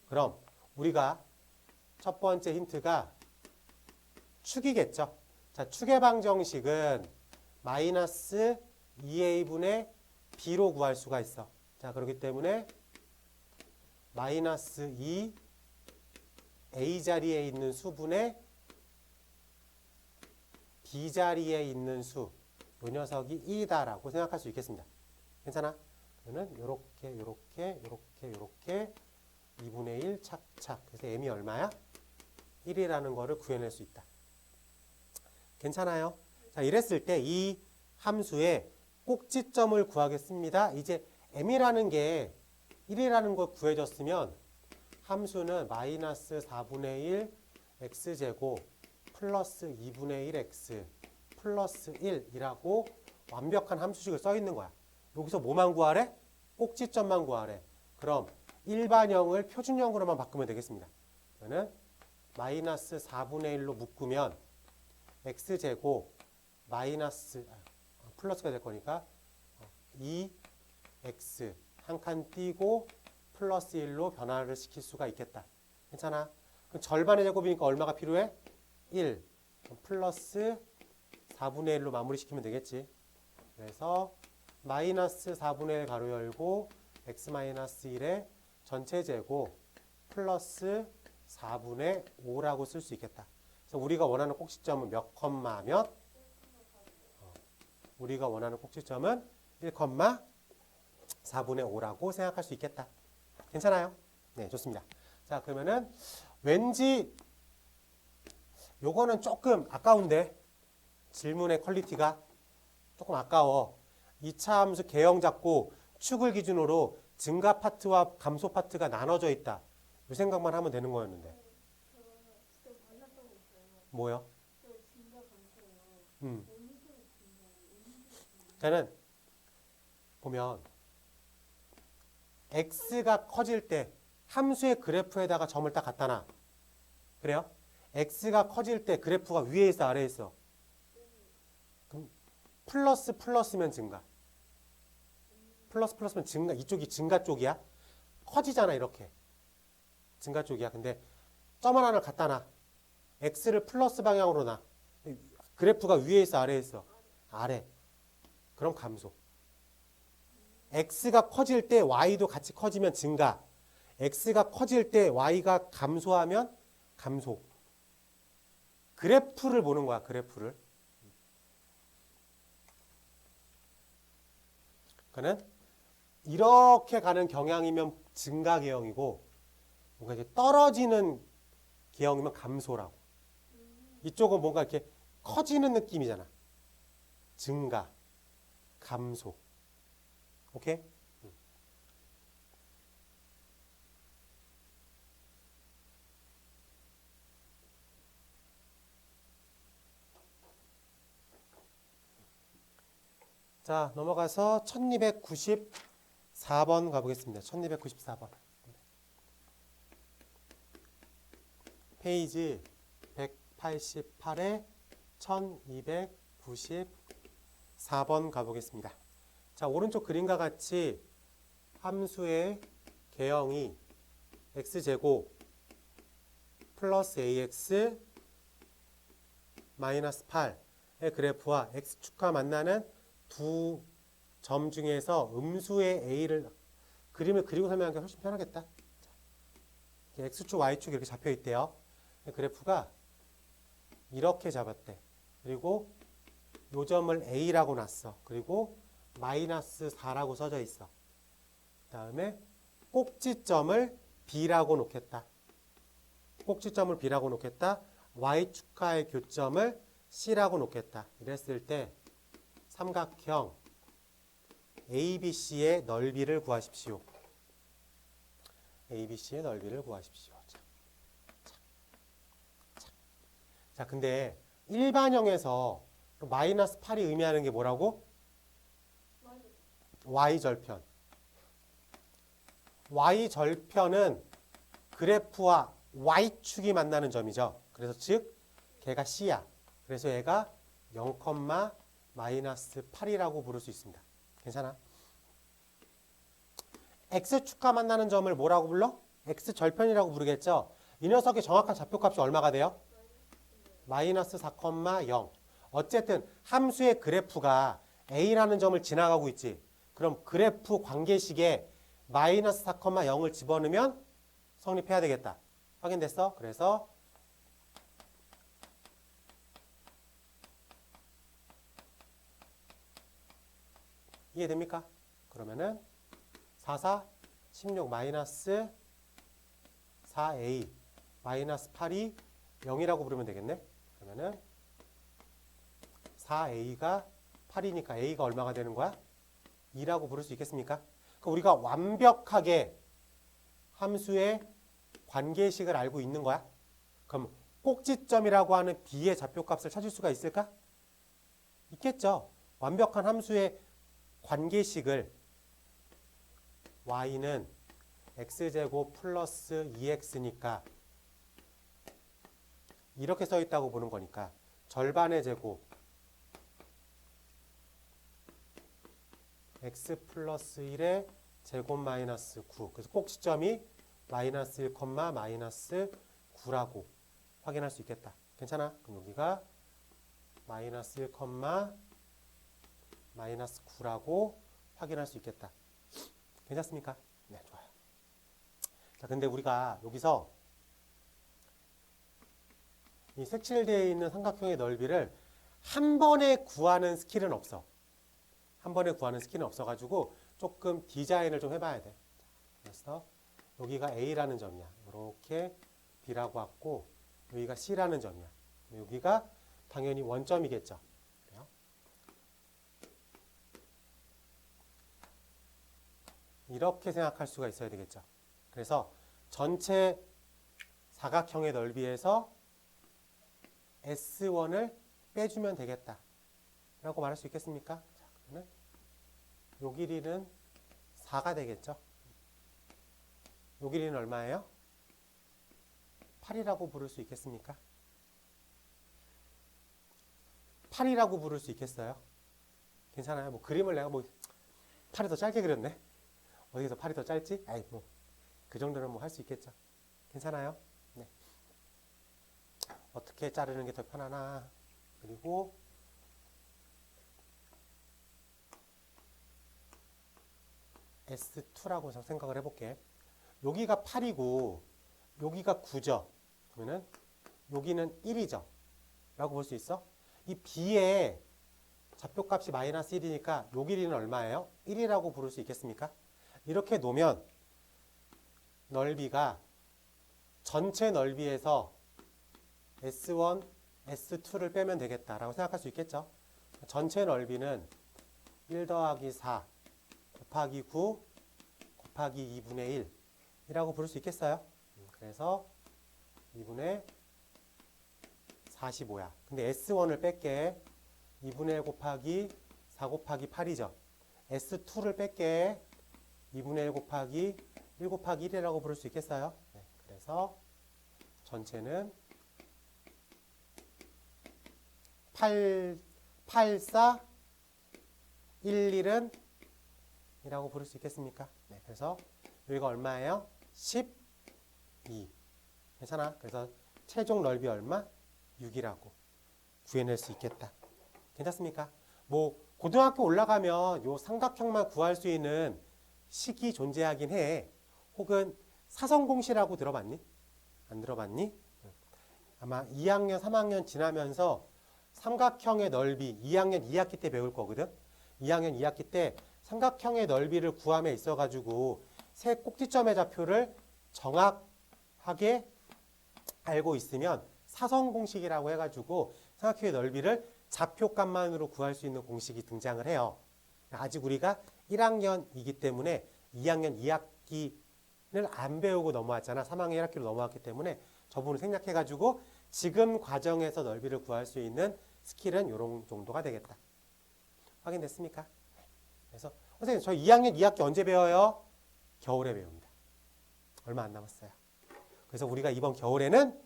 그럼 우리가 첫 번째 힌트가 축이겠죠. 자, 축의 방정식은 마이너스 2a분의 b로 구할 수가 있어. 자, 그렇기 때문에 마이너스 2 a 자리에 있는 수분의 b 자리에 있는 수, 이 녀석이 1이다라고 생각할 수 있겠습니다. 괜찮아? 그러면 요렇게 2분의 1 착착. 그래서 m이 얼마야? 1이라는 거를 구해낼 수 있다. 괜찮아요? 자, 이랬을 때 이 함수의 꼭지점을 구하겠습니다. 이제 m이라는 게 1이라는 걸 구해줬으면 함수는 마이너스 4분의 1 x제곱 플러스 2분의 1 x 플러스 1이라고 완벽한 함수식을 써 있는 거야. 여기서 뭐만 구하래? 꼭지점만 구하래. 그럼 일반형을 표준형으로만 바꾸면 되겠습니다. 그러면 마이너스 4분의 1로 묶으면 x제곱 마이너스 플러스가 될 거니까 2x 한 칸 띄고 플러스 1로 변화를 시킬 수가 있겠다. 괜찮아? 그럼 절반의 제곱이니까 얼마가 필요해? 1 플러스 4분의 1로 마무리시키면 되겠지. 그래서 마이너스 4분의 1 가로 열고 x 마이너스 1의 전체 제곱 플러스 4분의 5라고 쓸 수 있겠다. 그래서 우리가 원하는 꼭지점은 몇 컴마 몇? 우리가 원하는 꼭지점은 1, 4분의 5라고 생각할 수 있겠다. 괜찮아요? 네, 좋습니다. 자, 그러면은 왠지 요거는 조금 아까운데 질문의 퀄리티가 조금 아까워. 2차 함수 개형 잡고 축을 기준으로 증가 파트와 감소 파트가 나눠져 있다. 이 생각만 하면 되는 거였는데. 저 몰랐던 거 있어요. 뭐요? 저 진짜 감사해요. 저는 보면 x가 커질 때 함수의 그래프에다가 점을 딱 갖다 놔. 그래요? x가 커질 때 그래프가 위에 있어, 아래에 있어? 그럼 플러스면 증가. 플러스면 증가. 이쪽이 증가 쪽이야. 커지잖아, 이렇게. 증가 쪽이야. 근데 점 하나를 갖다 놔. x를 플러스 방향으로 놔. 그래프가 위에 있어, 아래에 있어? 아래. 그럼 감소. x가 커질 때 y도 같이 커지면 증가. x가 커질 때 y가 감소하면 감소. 그래프를 보는 거야, 그래프를. 그러니까는 이렇게 가는 경향이면 증가 계형이고 뭔가 이제 떨어지는 계형이면 감소라고. 이쪽은 뭔가 이렇게 커지는 느낌이잖아. 증가, 감소. 오케이? 자, 넘어가서 1294번 가보겠습니다. 1294번. 페이지 188에 1294번 가보겠습니다. 자, 오른쪽 그림과 같이 함수의 계형이 x제곱 플러스 ax 마이너스 8의 그래프와 x축과 만나는 두 점 중에서 음수의 a를 그림을 그리고 설명하는 게 훨씬 편하겠다. x축, y축 이렇게 잡혀 있대요. 그래프가 이렇게 잡았대. 그리고 요 점을 a라고 놨어. 그리고 마이너스 4라고 써져 있어. 그 다음에 꼭지점을 b라고 놓겠다. 꼭지점을 b라고 놓겠다. y축과의 교점을 c라고 놓겠다. 이랬을 때 삼각형 ABC의 넓이를 구하십시오. ABC의 넓이를 구하십시오. 자, 근데 일반형에서 마이너스 8이 의미하는 게 뭐라고? Y절편. Y절편은 그래프와 Y축이 만나는 점이죠. 그래서 즉 걔가 C야. 그래서 얘가 0, 마이너스 8이라고 부를 수 있습니다. 괜찮아? X축과 만나는 점을 뭐라고 불러? X절편이라고 부르겠죠? 이 녀석의 정확한 좌표값이 얼마가 돼요? 마이너스 4,0. 어쨌든 함수의 그래프가 A라는 점을 지나가고 있지. 그럼 그래프 관계식에 마이너스 4,0을 집어넣으면 성립해야 되겠다. 확인됐어? 그래서 이해됩니까? 그러면은 4, 16 마이너스 4a 마이너스 8이 0이라고 부르면 되겠네. 그러면은 4a가 8이니까 a가 얼마가 되는 거야? 2라고 부를 수 있겠습니까? 그러니까 우리가 완벽하게 함수의 관계식을 알고 있는 거야. 그럼 꼭지점이라고 하는 b의 좌표값을 찾을 수가 있을까? 있겠죠. 완벽한 함수의 관계식을 y는 x제곱 플러스 2x니까 이렇게 써 있다고 보는 거니까 절반의 제곱 x 플러스 1의 제곱 마이너스 9. 그래서 꼭지점이 마이너스 1, 마이너스 9라고 확인할 수 있겠다. 괜찮아? 그럼 여기가 마이너스 1, 마이너스 9라고 확인할 수 있겠다. 괜찮습니까? 네, 좋아요. 자, 근데 우리가 여기서 이 색칠되어 있는 삼각형의 넓이를 한 번에 구하는 스킬은 없어. 한 번에 구하는 스킬은 없어가지고 조금 디자인을 좀 해봐야 돼. 그래서 여기가 A라는 점이야. 이렇게 B라고 하고 여기가 C라는 점이야. 여기가 당연히 원점이겠죠. 그래요? 이렇게 생각할 수가 있어야 되겠죠. 그래서 전체 사각형의 넓이에서 S1을 빼주면 되겠다. 라고 말할 수 있겠습니까? 자, 그러면 요 길이는 4가 되겠죠. 요 길이는 얼마예요? 8이라고 부를 수 있겠습니까? 8이라고 부를 수 있겠어요? 괜찮아요? 뭐 그림을 내가 뭐 8이 더 짧게 그렸네? 어디서 8이 더 짧지? 아이 뭐 그 정도는 뭐 할 수 있겠죠. 괜찮아요? 네. 어떻게 자르는 게 더 편하나? 그리고 S2라고 생각을 해볼게. 여기가 8이고 여기가 9죠. 그러면은 여기는 1이죠. 라고 볼 수 있어. 이 B의 좌표값이 마이너스 1이니까 요 길이는 얼마예요? 1이라고 부를 수 있겠습니까? 이렇게 놓으면 넓이가 전체 넓이에서 S1, S2를 빼면 되겠다라고 생각할 수 있겠죠. 전체 넓이는 1 더하기 4 곱하기 9 곱하기 2분의 1이라고 부를 수 있겠어요. 그래서 2분의 45야. 근데 S1을 뺄게. 2분의 1 곱하기 4 곱하기 8이죠. S2를 뺄게. 2분의 1 곱하기 1 곱하기 1이라고 부를 수 있겠어요. 네, 그래서 전체는 8, 4, 1, 1은 이라고 부를 수 있겠습니까? 네, 그래서 여기가 얼마예요? 12. 괜찮아? 그래서 최종 넓이 얼마? 6이라고 구해낼 수 있겠다. 괜찮습니까? 뭐 고등학교 올라가면 요 삼각형만 구할 수 있는 식이 존재하긴 해. 혹은 사성공시라고 들어봤니? 안 들어봤니? 아마 2학년, 3학년 지나면서 삼각형의 넓이 2학년 2학기 때 배울 거거든. 2학년 2학기 때 삼각형의 넓이를 구함에 있어가지고 세 꼭지점의 좌표를 정확하게 알고 있으면 사성공식이라고 해가지고 삼각형의 넓이를 좌표값만으로 구할 수 있는 공식이 등장을 해요. 아직 우리가 1학년이기 때문에 2학년 2학기를 안 배우고 넘어왔잖아. 3학년 1학기로 넘어왔기 때문에 저 부분을 생략해가지고 지금 과정에서 넓이를 구할 수 있는 스킬은 이런 정도가 되겠다. 확인됐습니까? 그래서 선생님 저 2학년 2학기 언제 배워요? 겨울에 배웁니다. 얼마 안 남았어요. 그래서 우리가 이번 겨울에는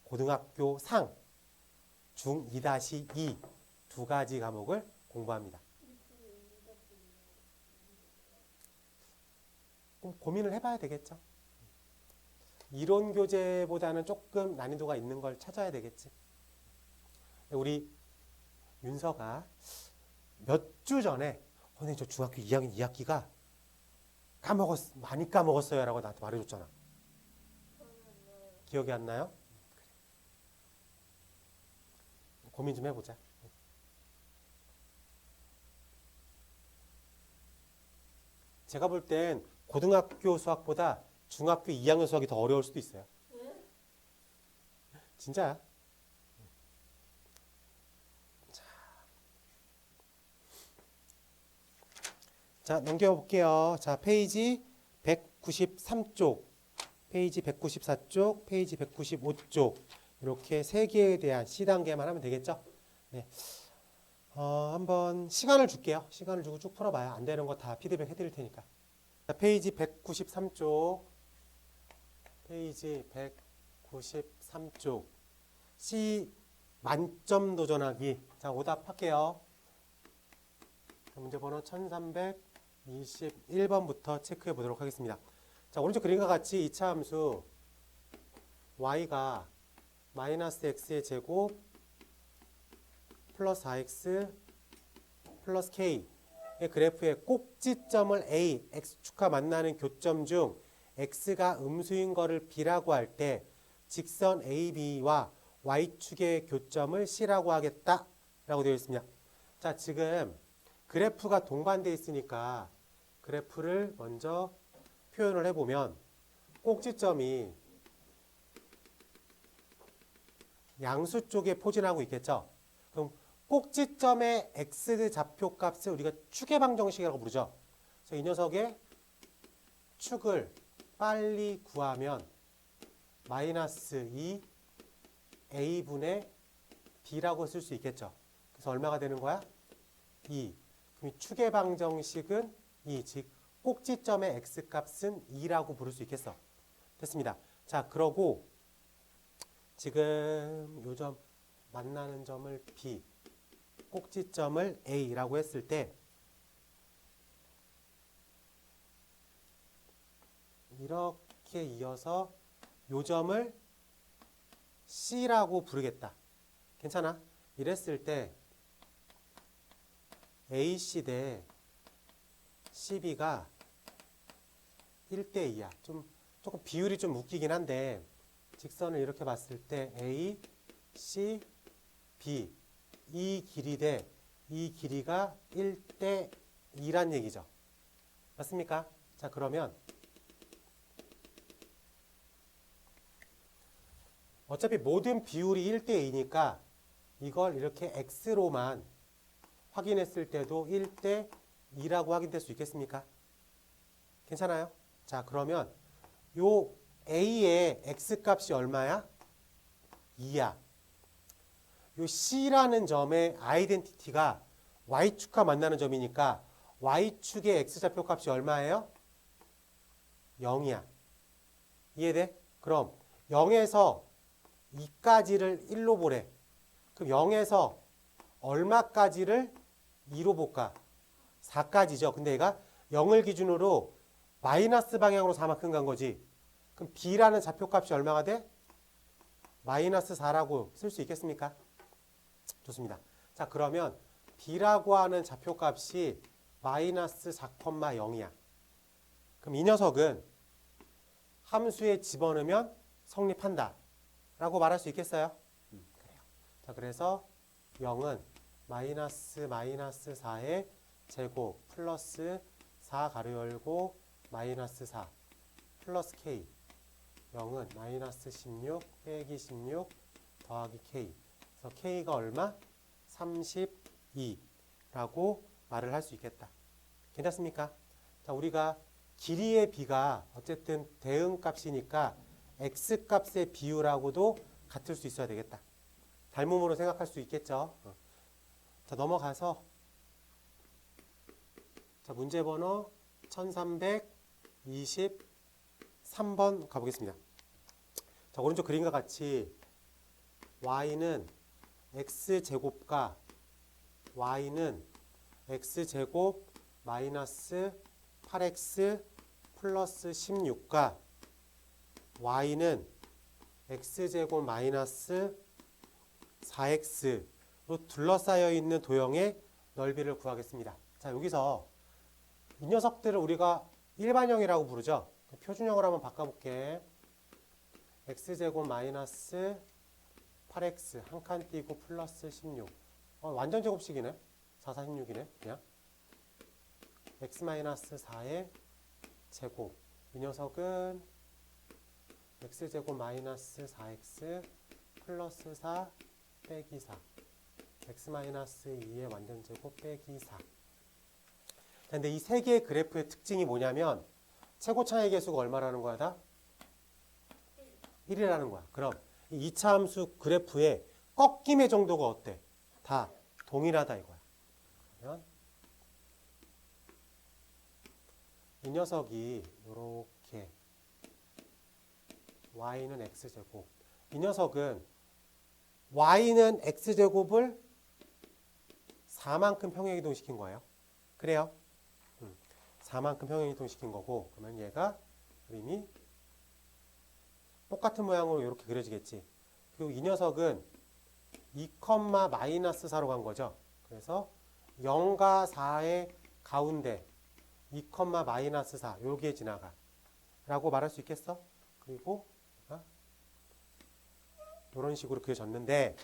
고등학교 상 중 2-2 두 가지 과목을 공부합니다. 고민을 해봐야 되겠죠. 이론 교재보다는 조금 난이도가 있는 걸 찾아야 되겠지. 우리 윤서가 몇 주 전에 선생님 저 중학교 2학년 2학기가 많이 까먹었어요 라고 나한테 말해줬잖아. 기억이 안 나요? 고민 좀 해보자. 제가 볼 땐 고등학교 수학보다 중학교 2학년 수학이 더 어려울 수도 있어요. 진짜야. 자, 넘겨볼게요. 자, 페이지 193쪽, 페이지 194쪽, 페이지 195쪽 이렇게 세 개에 대한 C단계만 하면 되겠죠? 네. 한번 시간을 줄게요. 시간을 주고 쭉 풀어봐요. 안 되는 거 다 피드백 해드릴 테니까. 자, 페이지 193쪽, 페이지 193쪽 C 만점 도전하기. 자, 오답할게요. 문제 번호 1321번부터 체크해 보도록 하겠습니다. 자, 오른쪽 그림과 같이 이차 함수 y가 마이너스 x의 제곱 플러스 4x 플러스 k의 그래프의 꼭지점을 A, x축과 만나는 교점 중 x가 음수인 거를 b라고 할 때 직선 AB와 y축의 교점을 C라고 하겠다 라고 되어 있습니다. 자, 지금 그래프가 동반되어 있으니까 그래프를 먼저 표현을 해보면 꼭지점이 양수 쪽에 포진하고 있겠죠. 그럼 꼭지점의 x 좌표값을 우리가 축의 방정식이라고 부르죠. 그래서 이 녀석의 축을 빨리 구하면 마이너스 2 a분의 b라고 쓸 수 있겠죠. 그래서 얼마가 되는 거야? 2. 그럼 이 축의 방정식은 2, 즉 꼭지점의 x값은 2라고 부를 수 있겠어. 됐습니다. 자, 그러고 지금 요 점 만나는 점을 B, 꼭지점을 A라고 했을 때 이렇게 이어서 요 점을 C라고 부르겠다. 괜찮아? 이랬을 때 AC 대 CB가 1대 2야. 조금 비율이 좀 웃기긴 한데 직선을 이렇게 봤을 때 A, C, B 이 길이 대 이 길이가 1대 2란 얘기죠. 맞습니까? 자, 그러면 어차피 모든 비율이 1대 2니까 이걸 이렇게 x로만 확인했을 때도 1대 2라고 확인될 수 있겠습니까? 괜찮아요? 자, 그러면 요 A의 X값이 얼마야? 2야. 요 C라는 점의 아이덴티티가 Y축과 만나는 점이니까 Y축의 X좌표값이 얼마예요? 0이야. 이해돼? 그럼 0에서 2까지를 1로 보래. 그럼 0에서 얼마까지를 2로 볼까? 4까지죠. 근데 얘가 0을 기준으로 마이너스 방향으로 4만큼 간 거지. 그럼 B라는 좌표값이 얼마가 돼? 마이너스 4라고 쓸 수 있겠습니까? 좋습니다. 자, 그러면 B라고 하는 좌표값이 마이너스 4,0이야. 그럼 이 녀석은 함수에 집어넣으면 성립한다. 라고 말할 수 있겠어요? 그래요. 자, 그래서 0은 마이너스 4의 제곱 플러스 4 가로 열고 마이너스 4 플러스 K 0은 마이너스 16 빼기 16 더하기 K 그래서 K가 얼마? 32라고 말을 할 수 있겠다. 괜찮습니까? 자, 우리가 길이의 B가 어쨌든 대응값이니까 X값의 비율하고도 같을 수 있어야 되겠다. 닮음으로 생각할 수 있겠죠. 자, 넘어가서 자, 문제 번호 1323번 가보겠습니다. 자, 오른쪽 그림과 같이 y는 x제곱과 y는 x제곱 마이너스 8x 플러스 16과 y는 x제곱 마이너스 4x로 둘러싸여 있는 도형의 넓이를 구하겠습니다. 자, 여기서 이 녀석들을 우리가 일반형이라고 부르죠. 표준형으로 한번 바꿔볼게. x제곱 마이너스 8x 한 칸 띄고 플러스 16 완전 제곱식이네. 4, 4, 16이네. 그냥 x 마이너스 4의 제곱 이 녀석은 x제곱 마이너스 4x 플러스 4 빼기 4 x 마이너스 2의 완전 제곱 빼기 4. 근데 이 세 개의 그래프의 특징이 뭐냐면 최고 차이 계수가 얼마라는 거야? 다 1이라는 거야. 그럼 이 2차 함수 그래프의 꺾임의 정도가 어때? 다 동일하다 이거야. 그러면 이 녀석이 이렇게 y는 x제곱 이 녀석은 y는 x제곱을 4만큼 평행이동시킨 거예요. 그래요? 4만큼 평행이동시킨 거고 그러면 얘가 그림이 똑같은 모양으로 이렇게 그려지겠지. 그리고 이 녀석은 2, 마이너스 4로 간 거죠. 그래서 0과 4의 가운데 2, 마이너스 4 여기에 지나가 라고 말할 수 있겠어? 그리고 이런 식으로 그려졌는데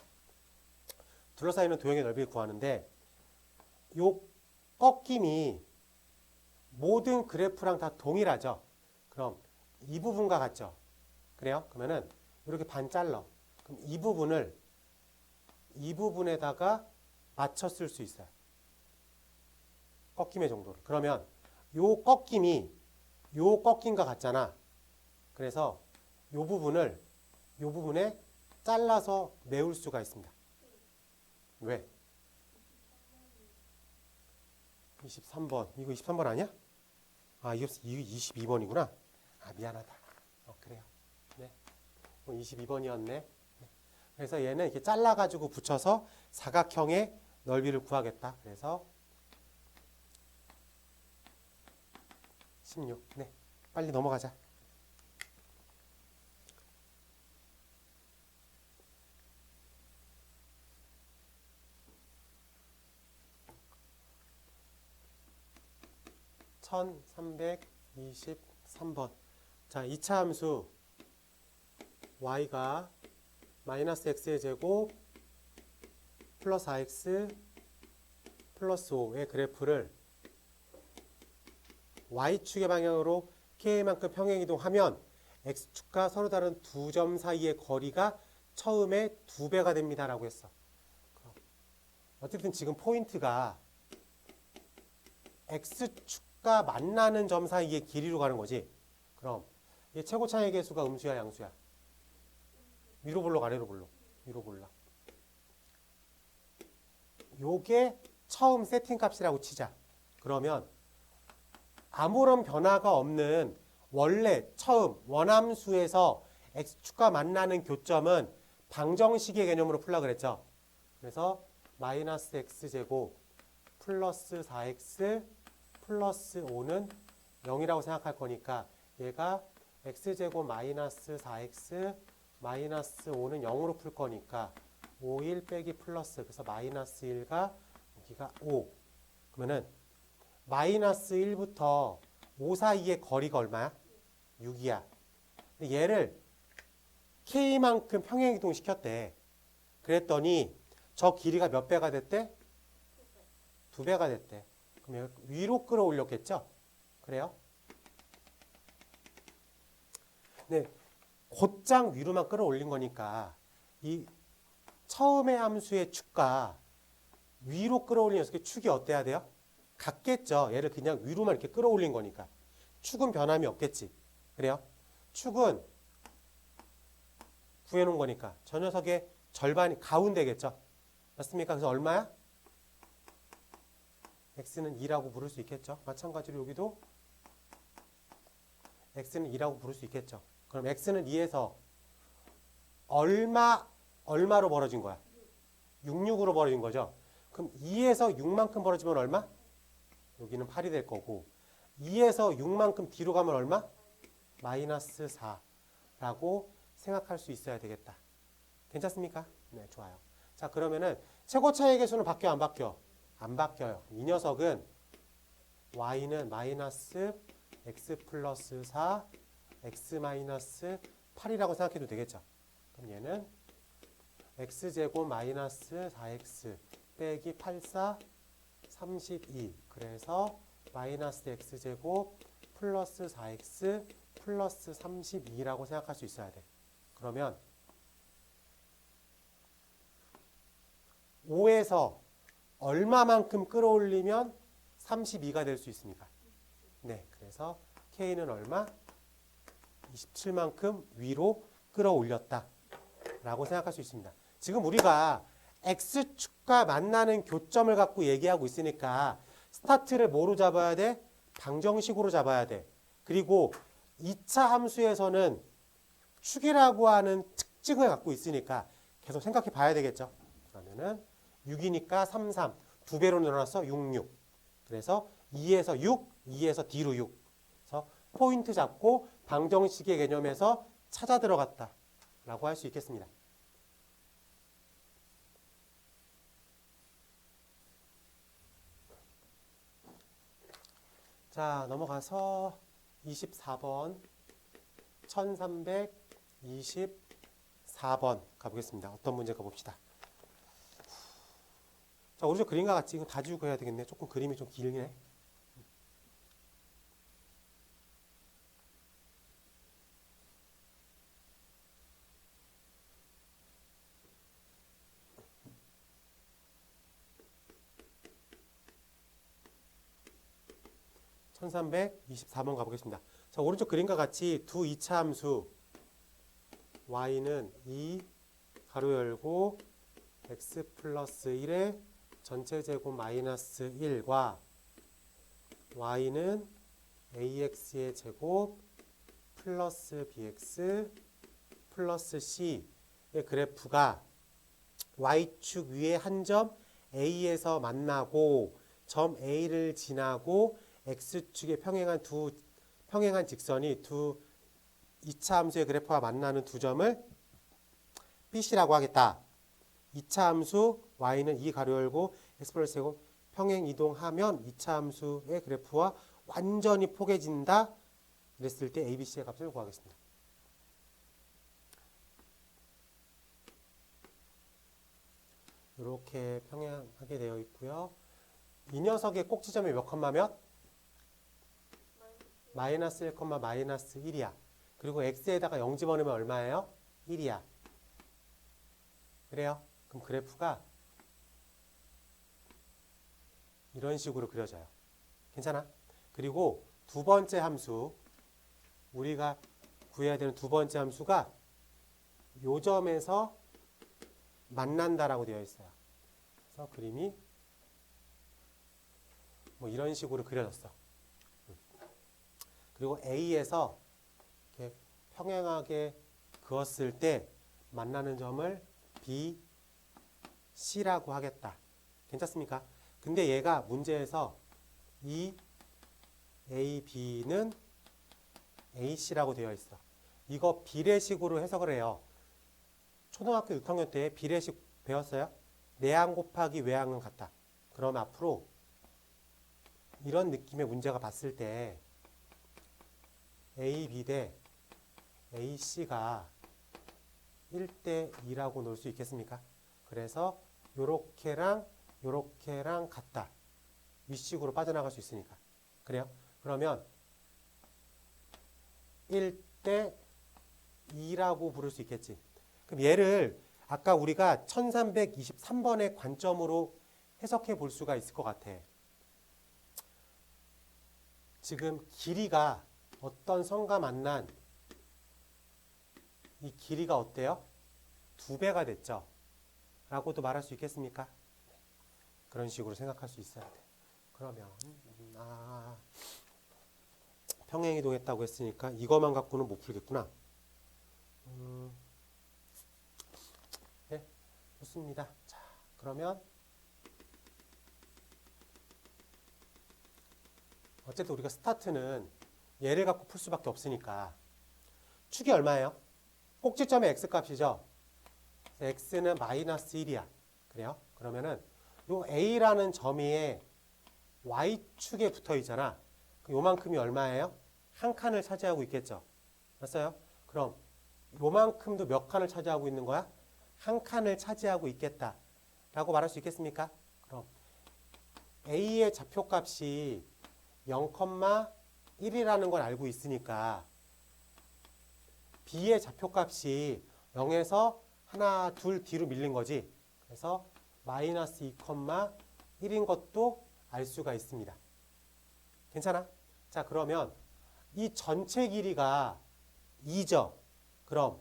둘러싸이는 도형의 넓이를 구하는데 요 꺾임이 모든 그래프랑 다 동일하죠. 그럼 이 부분과 같죠. 그래요? 그러면은 이렇게 반 잘라. 그럼 이 부분을 이 부분에다가 맞춰 쓸 수 있어요. 꺾임의 정도를. 그러면 요 꺾임이 요 꺾임과 같잖아. 그래서 요 부분을 요 부분에 잘라서 메울 수가 있습니다. 왜? 23번. 이거 23번 아니야? 아, 이거 22번이구나. 아, 미안하다. 그래요. 네. 22번이었네. 그래서 얘는 이렇게 잘라가지고 붙여서 사각형의 넓이를 구하겠다. 그래서 16. 네. 빨리 넘어가자. (1323번) 3번. 자, 2차 함수 y가 마이너스 x의 제곱 플러스 4x 플러스 5의 그래프를 y축의 방향으로 k만큼 평행이동하면 x축과 서로 다른 두 점 사이의 거리가 처음에 2배가 됩니다 라고 했어. 어쨌든 지금 포인트가 x축과 만나는 점 사이의 길이로 가는 거지. 그럼 이게 최고차의 개수가 음수야 양수야? 위로 볼록 아래로 볼록? 위로 볼락. 요게 처음 세팅 값이라고 치자. 그러면 아무런 변화가 없는 원래 처음 원함수에서 x축과 만나는 교점은 방정식의 개념으로 풀라 그랬죠. 그래서 마이너스 x제곱 플러스 4x 플러스 5는 0이라고 생각할 거니까 얘가 x제곱 마이너스 4x 마이너스 5는 0으로 풀 거니까 5, 1 빼기 플러스 그래서 마이너스 1가 여기가 5. 그러면은 마이너스 1부터 5 사이의 거리가 얼마야? 6이야. 얘를 k만큼 평행이동 시켰대. 그랬더니 저 길이가 몇 배가 됐대? 2배가 됐대. 그럼 위로 끌어올렸겠죠? 그래요? 네, 곧장 위로만 끌어올린 거니까 이 처음의 함수의 축과 위로 끌어올린 녀석의 축이 어때야 돼요? 같겠죠. 얘를 그냥 위로만 이렇게 끌어올린 거니까. 축은 변함이 없겠지. 그래요? 축은 구해놓은 거니까 저 녀석의 절반이 가운데겠죠. 맞습니까? 그래서 얼마야? x는 2라고 부를 수 있겠죠. 마찬가지로 여기도 x는 2라고 부를 수 있겠죠. 그럼 x는 2에서 얼마로 벌어진 거야? 66으로 벌어진 거죠. 그럼 2에서 6만큼 벌어지면 얼마? 여기는 8이 될 거고 2에서 6만큼 뒤로 가면 얼마? 마이너스 4라고 생각할 수 있어야 되겠다. 괜찮습니까? 네, 좋아요. 자, 그러면은 최고차의 개수는 바뀌어 안 바뀌어? 안 바뀌어요. 이 녀석은 y는 마이너스 x 플러스 4 x 마이너스 8이라고 생각해도 되겠죠. 그럼 얘는 x제곱 마이너스 4x 빼기 84 32 그래서 마이너스 x제곱 플러스 4x 플러스 32라고 생각할 수 있어야 돼. 그러면 5에서 얼마만큼 끌어올리면 32가 될 수 있습니까? 네, 그래서 K는 얼마? 27만큼 위로 끌어올렸다 라고 생각할 수 있습니다. 지금 우리가 X축과 만나는 교점을 갖고 얘기하고 있으니까 스타트를 뭐로 잡아야 돼? 방정식으로 잡아야 돼. 그리고 2차 함수에서는 축이라고 하는 특징을 갖고 있으니까 계속 생각해 봐야 되겠죠. 그러면은 6이니까 3, 3. 2배로 늘어났어. 6, 6. 그래서 2에서 6, 2에서 D로 6. 그래서 포인트 잡고 방정식의 개념에서 찾아 들어갔다 라고 할 수 있겠습니다. 자, 넘어가서 24번 1324번 가보겠습니다. 어떤 문제가 봅시다. 자, 오른쪽 그림과 같이 이거 다 지우고 해야 되겠네. 조금 그림이 좀 길네. (1324번) 가보겠습니다. 자, 오른쪽 그림과 같이 두 2차 함수 y는 2 가로 열고 x 플러스 1의 전체 제곱 마이너스 1과 y는 ax의 제곱 플러스 bx 플러스 c의 그래프가 y축 위에 한 점 a에서 만나고 점 a를 지나고 x축에 평행한 직선이 두 2차 함수의 그래프와 만나는 두 점을 BC라고 하겠다. 2차 함수 y는 2 가로 열고 x 플러스 제곱 평행 이동하면 2차 함수의 그래프와 완전히 포개진다. 그랬을 때 ABC의 값을 구하겠습니다. 이렇게 평행하게 되어 있고요. 이 녀석의 꼭지점이 몇 컴마 몇? 마이너스 1, 마이너스 1이야. 그리고 x에다가 0 집어넣으면 얼마예요? 1이야. 그래요? 그럼 그래프가 이런 식으로 그려져요. 괜찮아? 그리고 두 번째 함수, 우리가 구해야 되는 두 번째 함수가 요 점에서 만난다라고 되어 있어요. 그래서 그림이 뭐 이런 식으로 그려졌어. 그리고 A에서 이렇게 평행하게 그었을 때 만나는 점을 B, C라고 하겠다. 괜찮습니까? 근데 얘가 문제에서 이 A, B는 AC라고 되어 있어. 이거 비례식으로 해석을 해요. 초등학교 6학년 때 비례식 배웠어요? 내항 곱하기 외항은 같다. 그럼 앞으로 이런 느낌의 문제가 봤을 때 A, B 대 AC가 1대 2라고 놓을 수 있겠습니까? 그래서 요렇게랑 요렇게랑 같다. 윗식으로 빠져나갈 수 있으니까. 그래요? 그러면 1대 2라고 부를 수 있겠지. 그럼 얘를 아까 우리가 1323번의 관점으로 해석해 볼 수가 있을 것 같아. 지금 길이가 어떤 선과 만난 이 길이가 어때요? 2배가 됐죠? 라고도 말할 수 있겠습니까? 그런 식으로 생각할 수 있어야 돼. 그러면 평행이동했다고 했으니까 이것만 갖고는 못 풀겠구나. 네, 좋습니다. 자, 그러면 어쨌든 우리가 스타트는 얘를 갖고 풀 수밖에 없으니까 축이 얼마예요? 꼭지점의 x값이죠. x는 마이너스 1이야. 그래요? 그러면은 요 a라는 점이 y축에 붙어 있잖아. 요만큼이 얼마예요? 한 칸을 차지하고 있겠죠. 맞아요? 그럼 요만큼도 몇 칸을 차지하고 있는 거야? 한 칸을 차지하고 있겠다. 라고 말할 수 있겠습니까? 그럼 a의 좌표값이 0,1이라는 걸 알고 있으니까 b의 좌표값이 0에서 하나, 둘 뒤로 밀린 거지. 그래서 마이너스 2,1인 것도 알 수가 있습니다. 괜찮아? 자, 그러면 이 전체 길이가 2죠. 그럼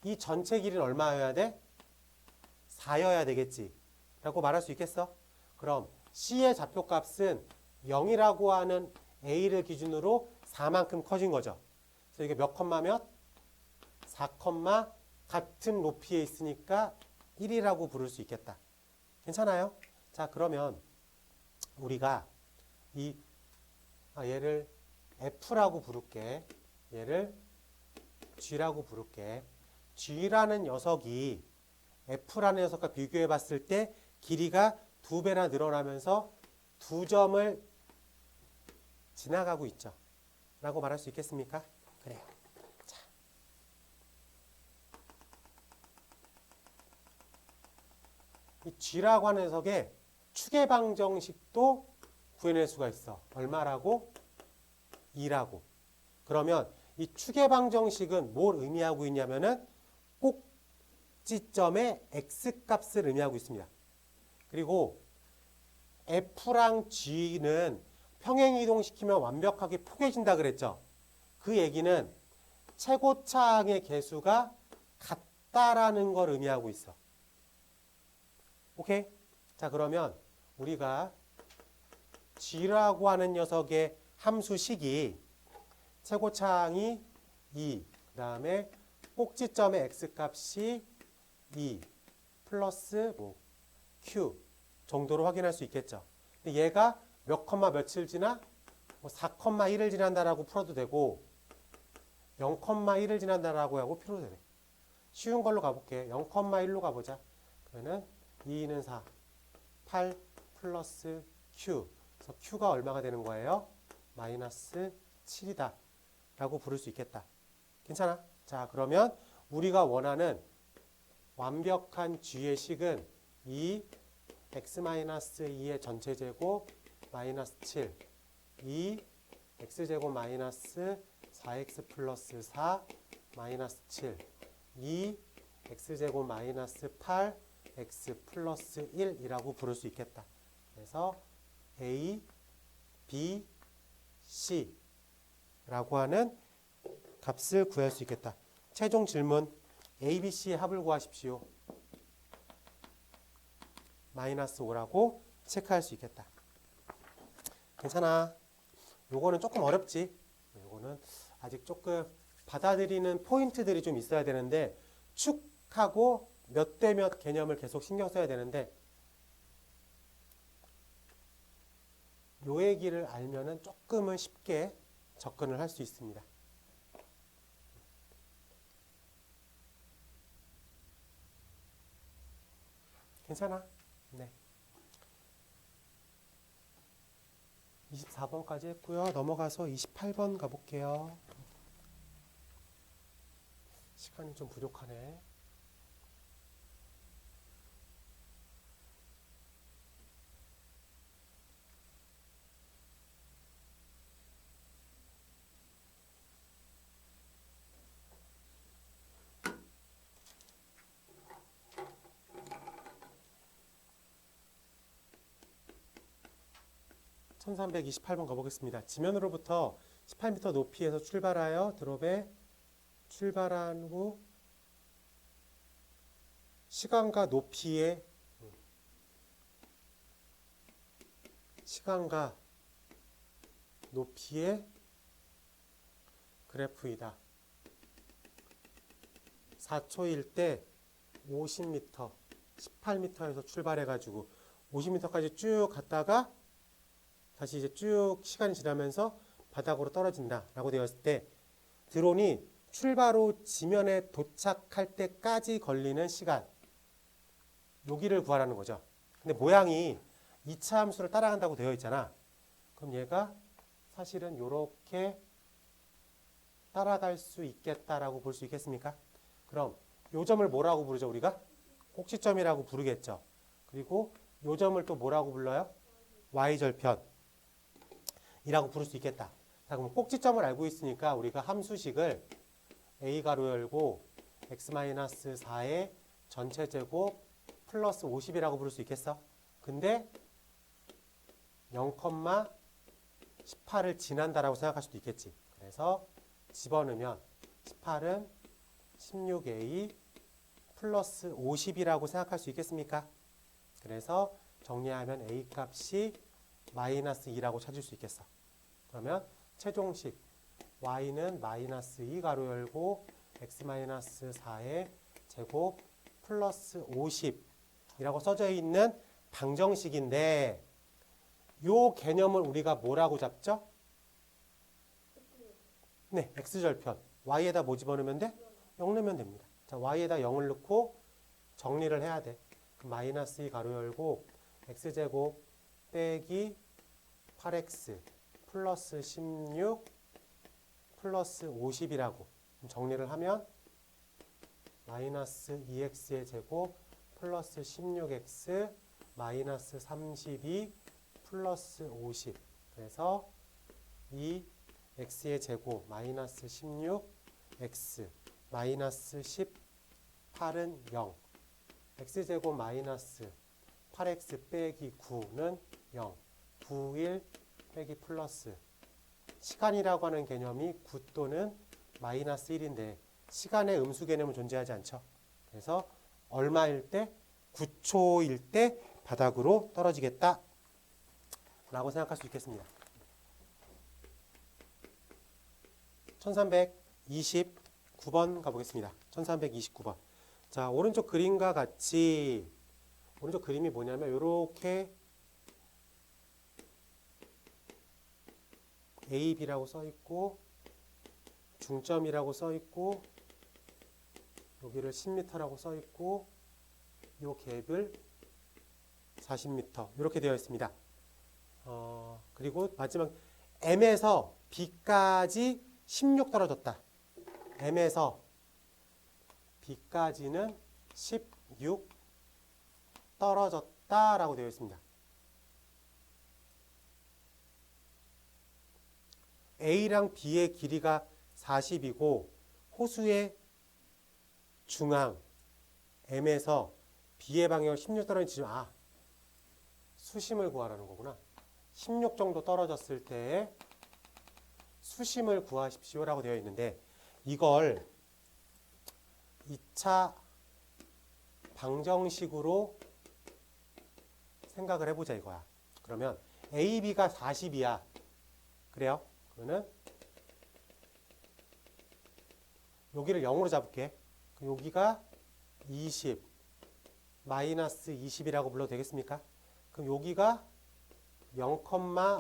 이 전체 길이는 얼마여야 돼? 4여야 되겠지. 라고 말할 수 있겠어? 그럼 C의 좌표값은 0이라고 하는 A를 기준으로 4만큼 커진 거죠. 그래서 이게 몇 컴마 몇? 4 컴마 같은 높이에 있으니까 1이라고 부를 수 있겠다. 괜찮아요? 자, 그러면 우리가 얘를 F라고 부를게. 얘를 G라고 부를게. G라는 녀석이 F라는 녀석과 비교해 봤을 때 길이가 2배나 늘어나면서 2점을 지나가고 있죠. 라고 말할 수 있겠습니까? 그래요. 자. 이 G라고 하는 녀석의 축의 방정식도 구해낼 수가 있어. 얼마라고? 2라고. 그러면 이 축의 방정식은 뭘 의미하고 있냐면은 꼭지점의 x값을 의미하고 있습니다. 그리고 F랑 G는 평행이동시키면 완벽하게 포개진다 그랬죠. 그 얘기는 최고차항의 개수가 같다라는 걸 의미하고 있어. 오케이? 자, 그러면 우리가 G라고 하는 녀석의 함수식이 최고차항이 2, 그 다음에 꼭지점의 x값이 2 플러스 q 정도로 확인할 수 있겠죠. 근데 얘가 몇 컴마 며칠 지나? 4,1을 지난다라고 풀어도 되고 0,1을 지난다라고 하고 풀어도 돼. 쉬운 걸로 가볼게. 0,1로 가보자. 그러면 2는 4, 8 플러스 q. 그래서 q가 얼마가 되는 거예요? 마이너스 7이다. 라고 부를 수 있겠다. 괜찮아? 자, 그러면 우리가 원하는 완벽한 g의 식은 2 x-2의 전체 제곱 마이너스 7 2 x제곱 마이너스 4x 플러스 4 마이너스 7 2 x제곱 마이너스 8 x 플러스 1이라고 부를 수 있겠다. 그래서 a, b, c라고 하는 값을 구할 수 있겠다. 최종 질문 a, b, c의 합을 구하십시오. 마이너스 5라고 체크할 수 있겠다. 괜찮아. 요거는 조금 어렵지. 요거는 아직 조금 받아들이는 포인트들이 좀 있어야 되는데 축하고 몇 대 몇 개념을 계속 신경 써야 되는데 요 얘기를 알면은 조금은 쉽게 접근을 할 수 있습니다. 괜찮아? 네. 24번까지 했고요. 넘어가서 28번 가볼게요. 시간이 좀 부족하네. (1328번) 가보겠습니다. 지면으로부터 18m 높이에서 출발하여 드롭에 출발한 후 시간과 높이의 그래프이다. 4초일 때 50m, 18m에서 출발해가지고 50m까지 쭉 갔다가 다시 이제 쭉 시간이 지나면서 바닥으로 떨어진다라고 되었을 때 드론이 출발 후 지면에 도착할 때까지 걸리는 시간, 여기를 구하라는 거죠. 근데 모양이 2차 함수를 따라간다고 되어 있잖아. 그럼 얘가 사실은 이렇게 따라갈 수 있겠다라고 볼 수 있겠습니까? 그럼 요 점을 뭐라고 부르죠, 우리가? 꼭지점이라고 부르겠죠. 그리고 요 점을 또 뭐라고 불러요? y절편이라고 부를 수 있겠다. 자, 그럼 꼭지점을 알고 있으니까 우리가 함수식을 a 가로 열고 x-4의 전체 제곱 플러스 50이라고 부를 수 있겠어? 근데 0,18을 지난다라고 생각할 수도 있겠지. 그래서 집어넣으면 18은 16a 플러스 50이라고 생각할 수 있겠습니까? 그래서 정리하면 a 값이 마이너스 2라고 찾을 수 있겠어. 그러면 최종식 y는 마이너스 2 가로 열고 x-4의 제곱 플러스 50이라고 써져 있는 방정식인데 요 개념을 우리가 뭐라고 잡죠? 네, x절편. y에다 뭐 집어넣으면 돼? 0 넣으면 됩니다. 자, y에다 0을 넣고 정리를 해야 돼. 그럼 마이너스 2 가로 열고 x제곱 빼기 8x 플러스 16 플러스 50이라고 정리를 하면 마이너스 2x의 제곱 플러스 16x 마이너스 32 플러스 50. 그래서 2x의 제곱 마이너스 16x 마이너스 18은 0. x제곱 마이너스 8x 빼기 9는 0. 9, 1 빼기 플러스. 시간이라고 하는 개념이 9 또는 마이너스 1인데 시간의 음수 개념은 존재하지 않죠. 그래서 얼마일 때? 9초일 때 바닥으로 떨어지겠다 라고 생각할 수 있겠습니다. 1329번 가보겠습니다. 1329번. 자, 오른쪽 그림과 같이 오른쪽 그림이 뭐냐면 이렇게 A, B라고 써 있고 중점이라고 써 있고 여기를 10m라고 써 있고 이 갭을 40m 이렇게 되어 있습니다. 그리고 마지막 M에서 B까지 16 떨어졌다. M에서 B까지는 16 떨어졌다라고 되어 있습니다. A랑 B의 길이가 40이고 호수의 중앙 M에서 B의 방향을 16 떨어진 지점, 수심을 구하라는 거구나. 16 정도 떨어졌을 때 수심을 구하십시오라고 되어 있는데 이걸 2차 방정식으로 생각을 해보자 이거야. 그러면 A, B가 40이야. 그래요? 그러면은 여기를 0으로 잡을게. 여기가 20 마이너스 20이라고 불러도 되겠습니까? 그럼 여기가 0,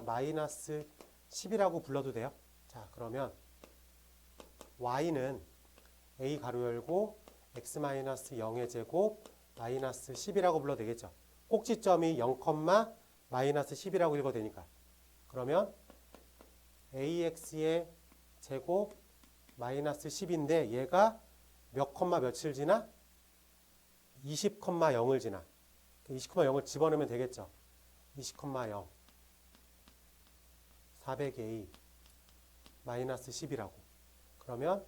마이너스 10이라고 불러도 돼요. 자, 그러면 y는 a 가로 열고 x 마이너스 0의 제곱 마이너스 10이라고 불러도 되겠죠. 꼭지점이 0, 마이너스 10이라고 읽어도 되니까. 그러면 ax의 제곱 마이너스 10인데 얘가 몇 컴마 며칠 지나? 20, 0을 지나. 20, 0을 집어넣으면 되겠죠. 20, 0 400a 마이너스 10이라고. 그러면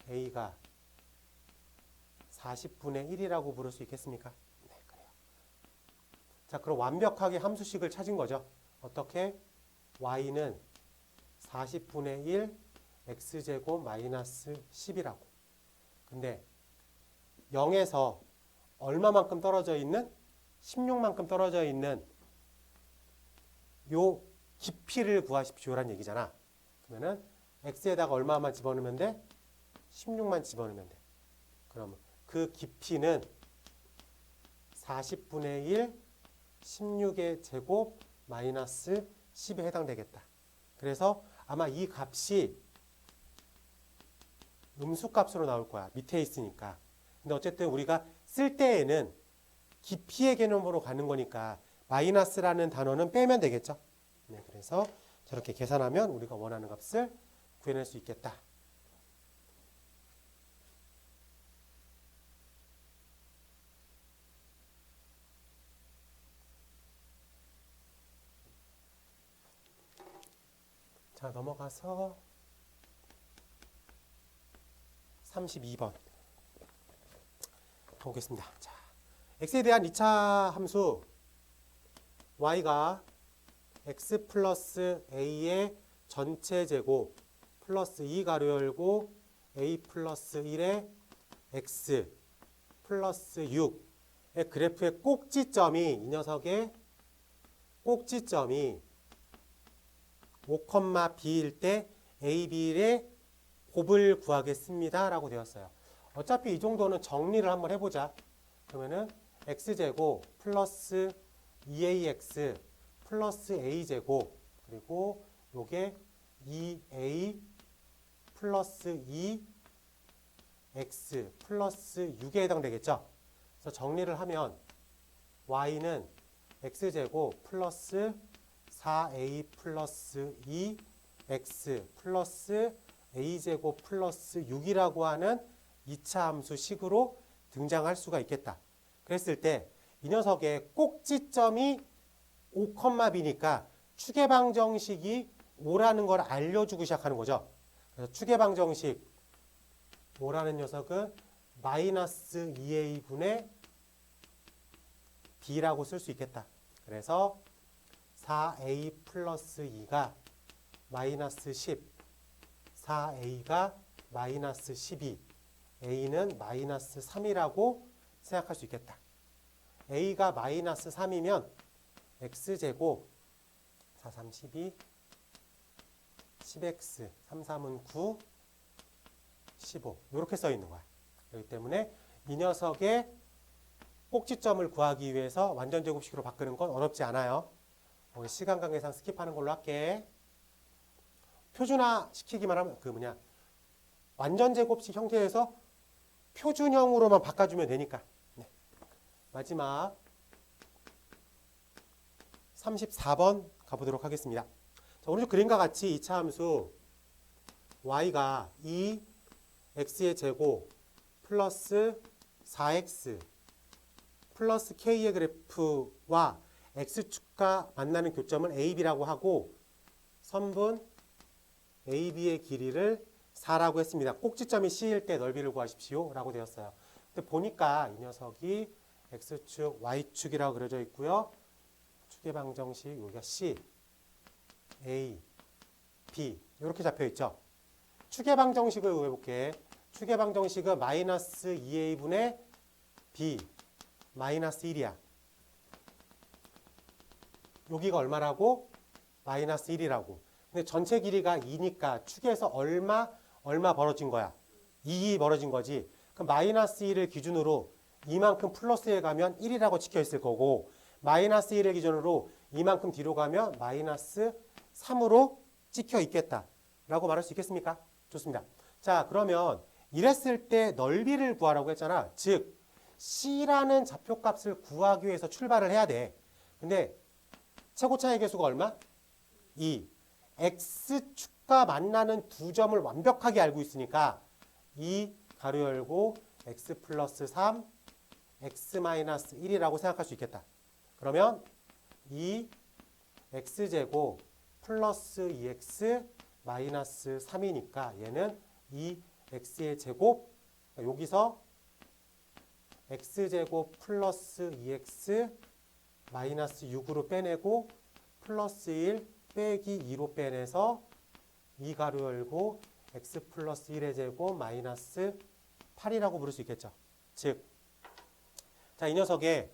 a가 40분의 1이라고 부를 수 있겠습니까? 네, 그래요. 자, 그럼 완벽하게 함수식을 찾은 거죠. 어떻게? y는 40분의 1 x제곱 마이너스 10이라고. 근데 0에서 얼마만큼 떨어져 있는? 16만큼 떨어져 있는 요 깊이를 구하십시오란 얘기잖아. 그러면은 x에다가 얼마만 집어넣으면 돼? 16만 집어넣으면 돼. 그러면 그 깊이는 40분의 1 16의 제곱 마이너스 10에 해당되겠다. 그래서 아마 이 값이 음수값으로 나올 거야. 밑에 있으니까. 근데 어쨌든 우리가 쓸 때에는 깊이의 개념으로 가는 거니까 마이너스라는 단어는 빼면 되겠죠. 네, 그래서 저렇게 계산하면 우리가 원하는 값을 구해낼 수 있겠다. 자, 넘어가서 32번 보겠습니다. 자, x에 대한 2차 함수 y가 x 플러스 a의 전체 제곱 플러스 2 가로 열고 a 플러스 1의 x 플러스 6의 그래프의 꼭지점이 이 녀석의 꼭지점이 5,b일 때 a, b의 곱을 구하겠습니다 라고 되었어요. 어차피 이 정도는 정리를 한번 해보자. 그러면은 x제곱 플러스 2ax 플러스 a제곱 그리고 요게 2a 플러스 2x 플러스 6에 해당되겠죠. 그래서 정리를 하면 y는 x제곱 플러스 4a 플러스 2x 플러스 a제곱 플러스 6이라고 하는 2차 함수 식으로 등장할 수가 있겠다. 그랬을 때 이 녀석의 꼭지점이 5,b니까 추계방정식이 5라는 걸 알려주고 시작하는 거죠. 그래서 추계방정식 5라는 녀석은 마이너스 2a분의 b라고 쓸 수 있겠다. 그래서 4a 플러스 2가 마이너스 10, 4a가 마이너스 12, a는 마이너스 3이라고 생각할 수 있겠다. a가 마이너스 3이면 x제곱 4, 3, 12, 10x, 3, 3은 9, 15 이렇게 써 있는 거야. 그렇기 때문에 이 녀석의 꼭지점을 구하기 위해서 완전 제곱식으로 바꾸는 건 어렵지 않아요. 시간 관계상 스킵하는 걸로 할게. 표준화 시키기만 하면 완전 제곱식 형태에서 표준형으로만 바꿔주면 되니까. 네. 마지막 34번 가보도록 하겠습니다. 자, 오른쪽 그림과 같이 2차 함수 y가 2x의 제곱 플러스 4x 플러스 k의 그래프와 x축과 만나는 교점을 AB라고 하고 선분 AB의 길이를 4라고 했습니다. 꼭지점이 C일 때 넓이를 구하십시오 라고 되었어요. 근데 보니까 이 녀석이 x축, y축이라고 그려져 있고요. 축의 방정식 여기가 C, A, B 이렇게 잡혀 있죠. 축의 방정식을 해볼게. 축의 방정식은 마이너스 2a분의 b 마이너스 1이야. 여기가 얼마라고? 마이너스 1이라고. 근데 전체 길이가 2니까 축에서 얼마 벌어진 거야? 2 벌어진 거지. 그럼 마이너스 1을 기준으로 이만큼 플러스에 가면 1이라고 찍혀 있을 거고 마이너스 1을 기준으로 이만큼 뒤로 가면 마이너스 3으로 찍혀 있겠다. 라고 말할 수 있겠습니까? 좋습니다. 자, 그러면 이랬을 때 넓이를 구하라고 했잖아. 즉, C라는 좌표값을 구하기 위해서 출발을 해야 돼. 근데 최고차의 개수가 얼마? 2. X축과 만나는 두 점을 완벽하게 알고 있으니까 2 가로 열고 X 플러스 3, X 마이너스 1이라고 생각할 수 있겠다. 그러면 2X제곱 플러스 2X 마이너스 3이니까 얘는 2X의 제곱, 여기서 X제곱 플러스 2X 마이너스 6으로 빼내고 플러스 1 빼기 2로 빼내서 2 가로 열고 X 플러스 1의 제곱 마이너스 8이라고 부를 수 있겠죠. 즉, 자, 이 녀석의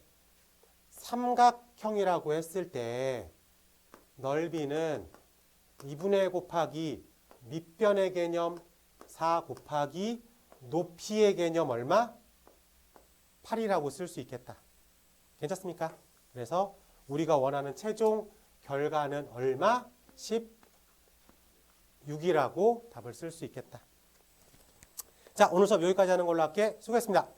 삼각형이라고 했을 때 넓이는 2분의 곱하기 밑변의 개념 4 곱하기 높이의 개념 얼마? 8이라고 쓸 수 있겠다. 괜찮습니까? 그래서 우리가 원하는 최종 결과는 얼마? 16이라고 답을 쓸 수 있겠다. 자, 오늘 수업 여기까지 하는 걸로 할게. 수고했습니다.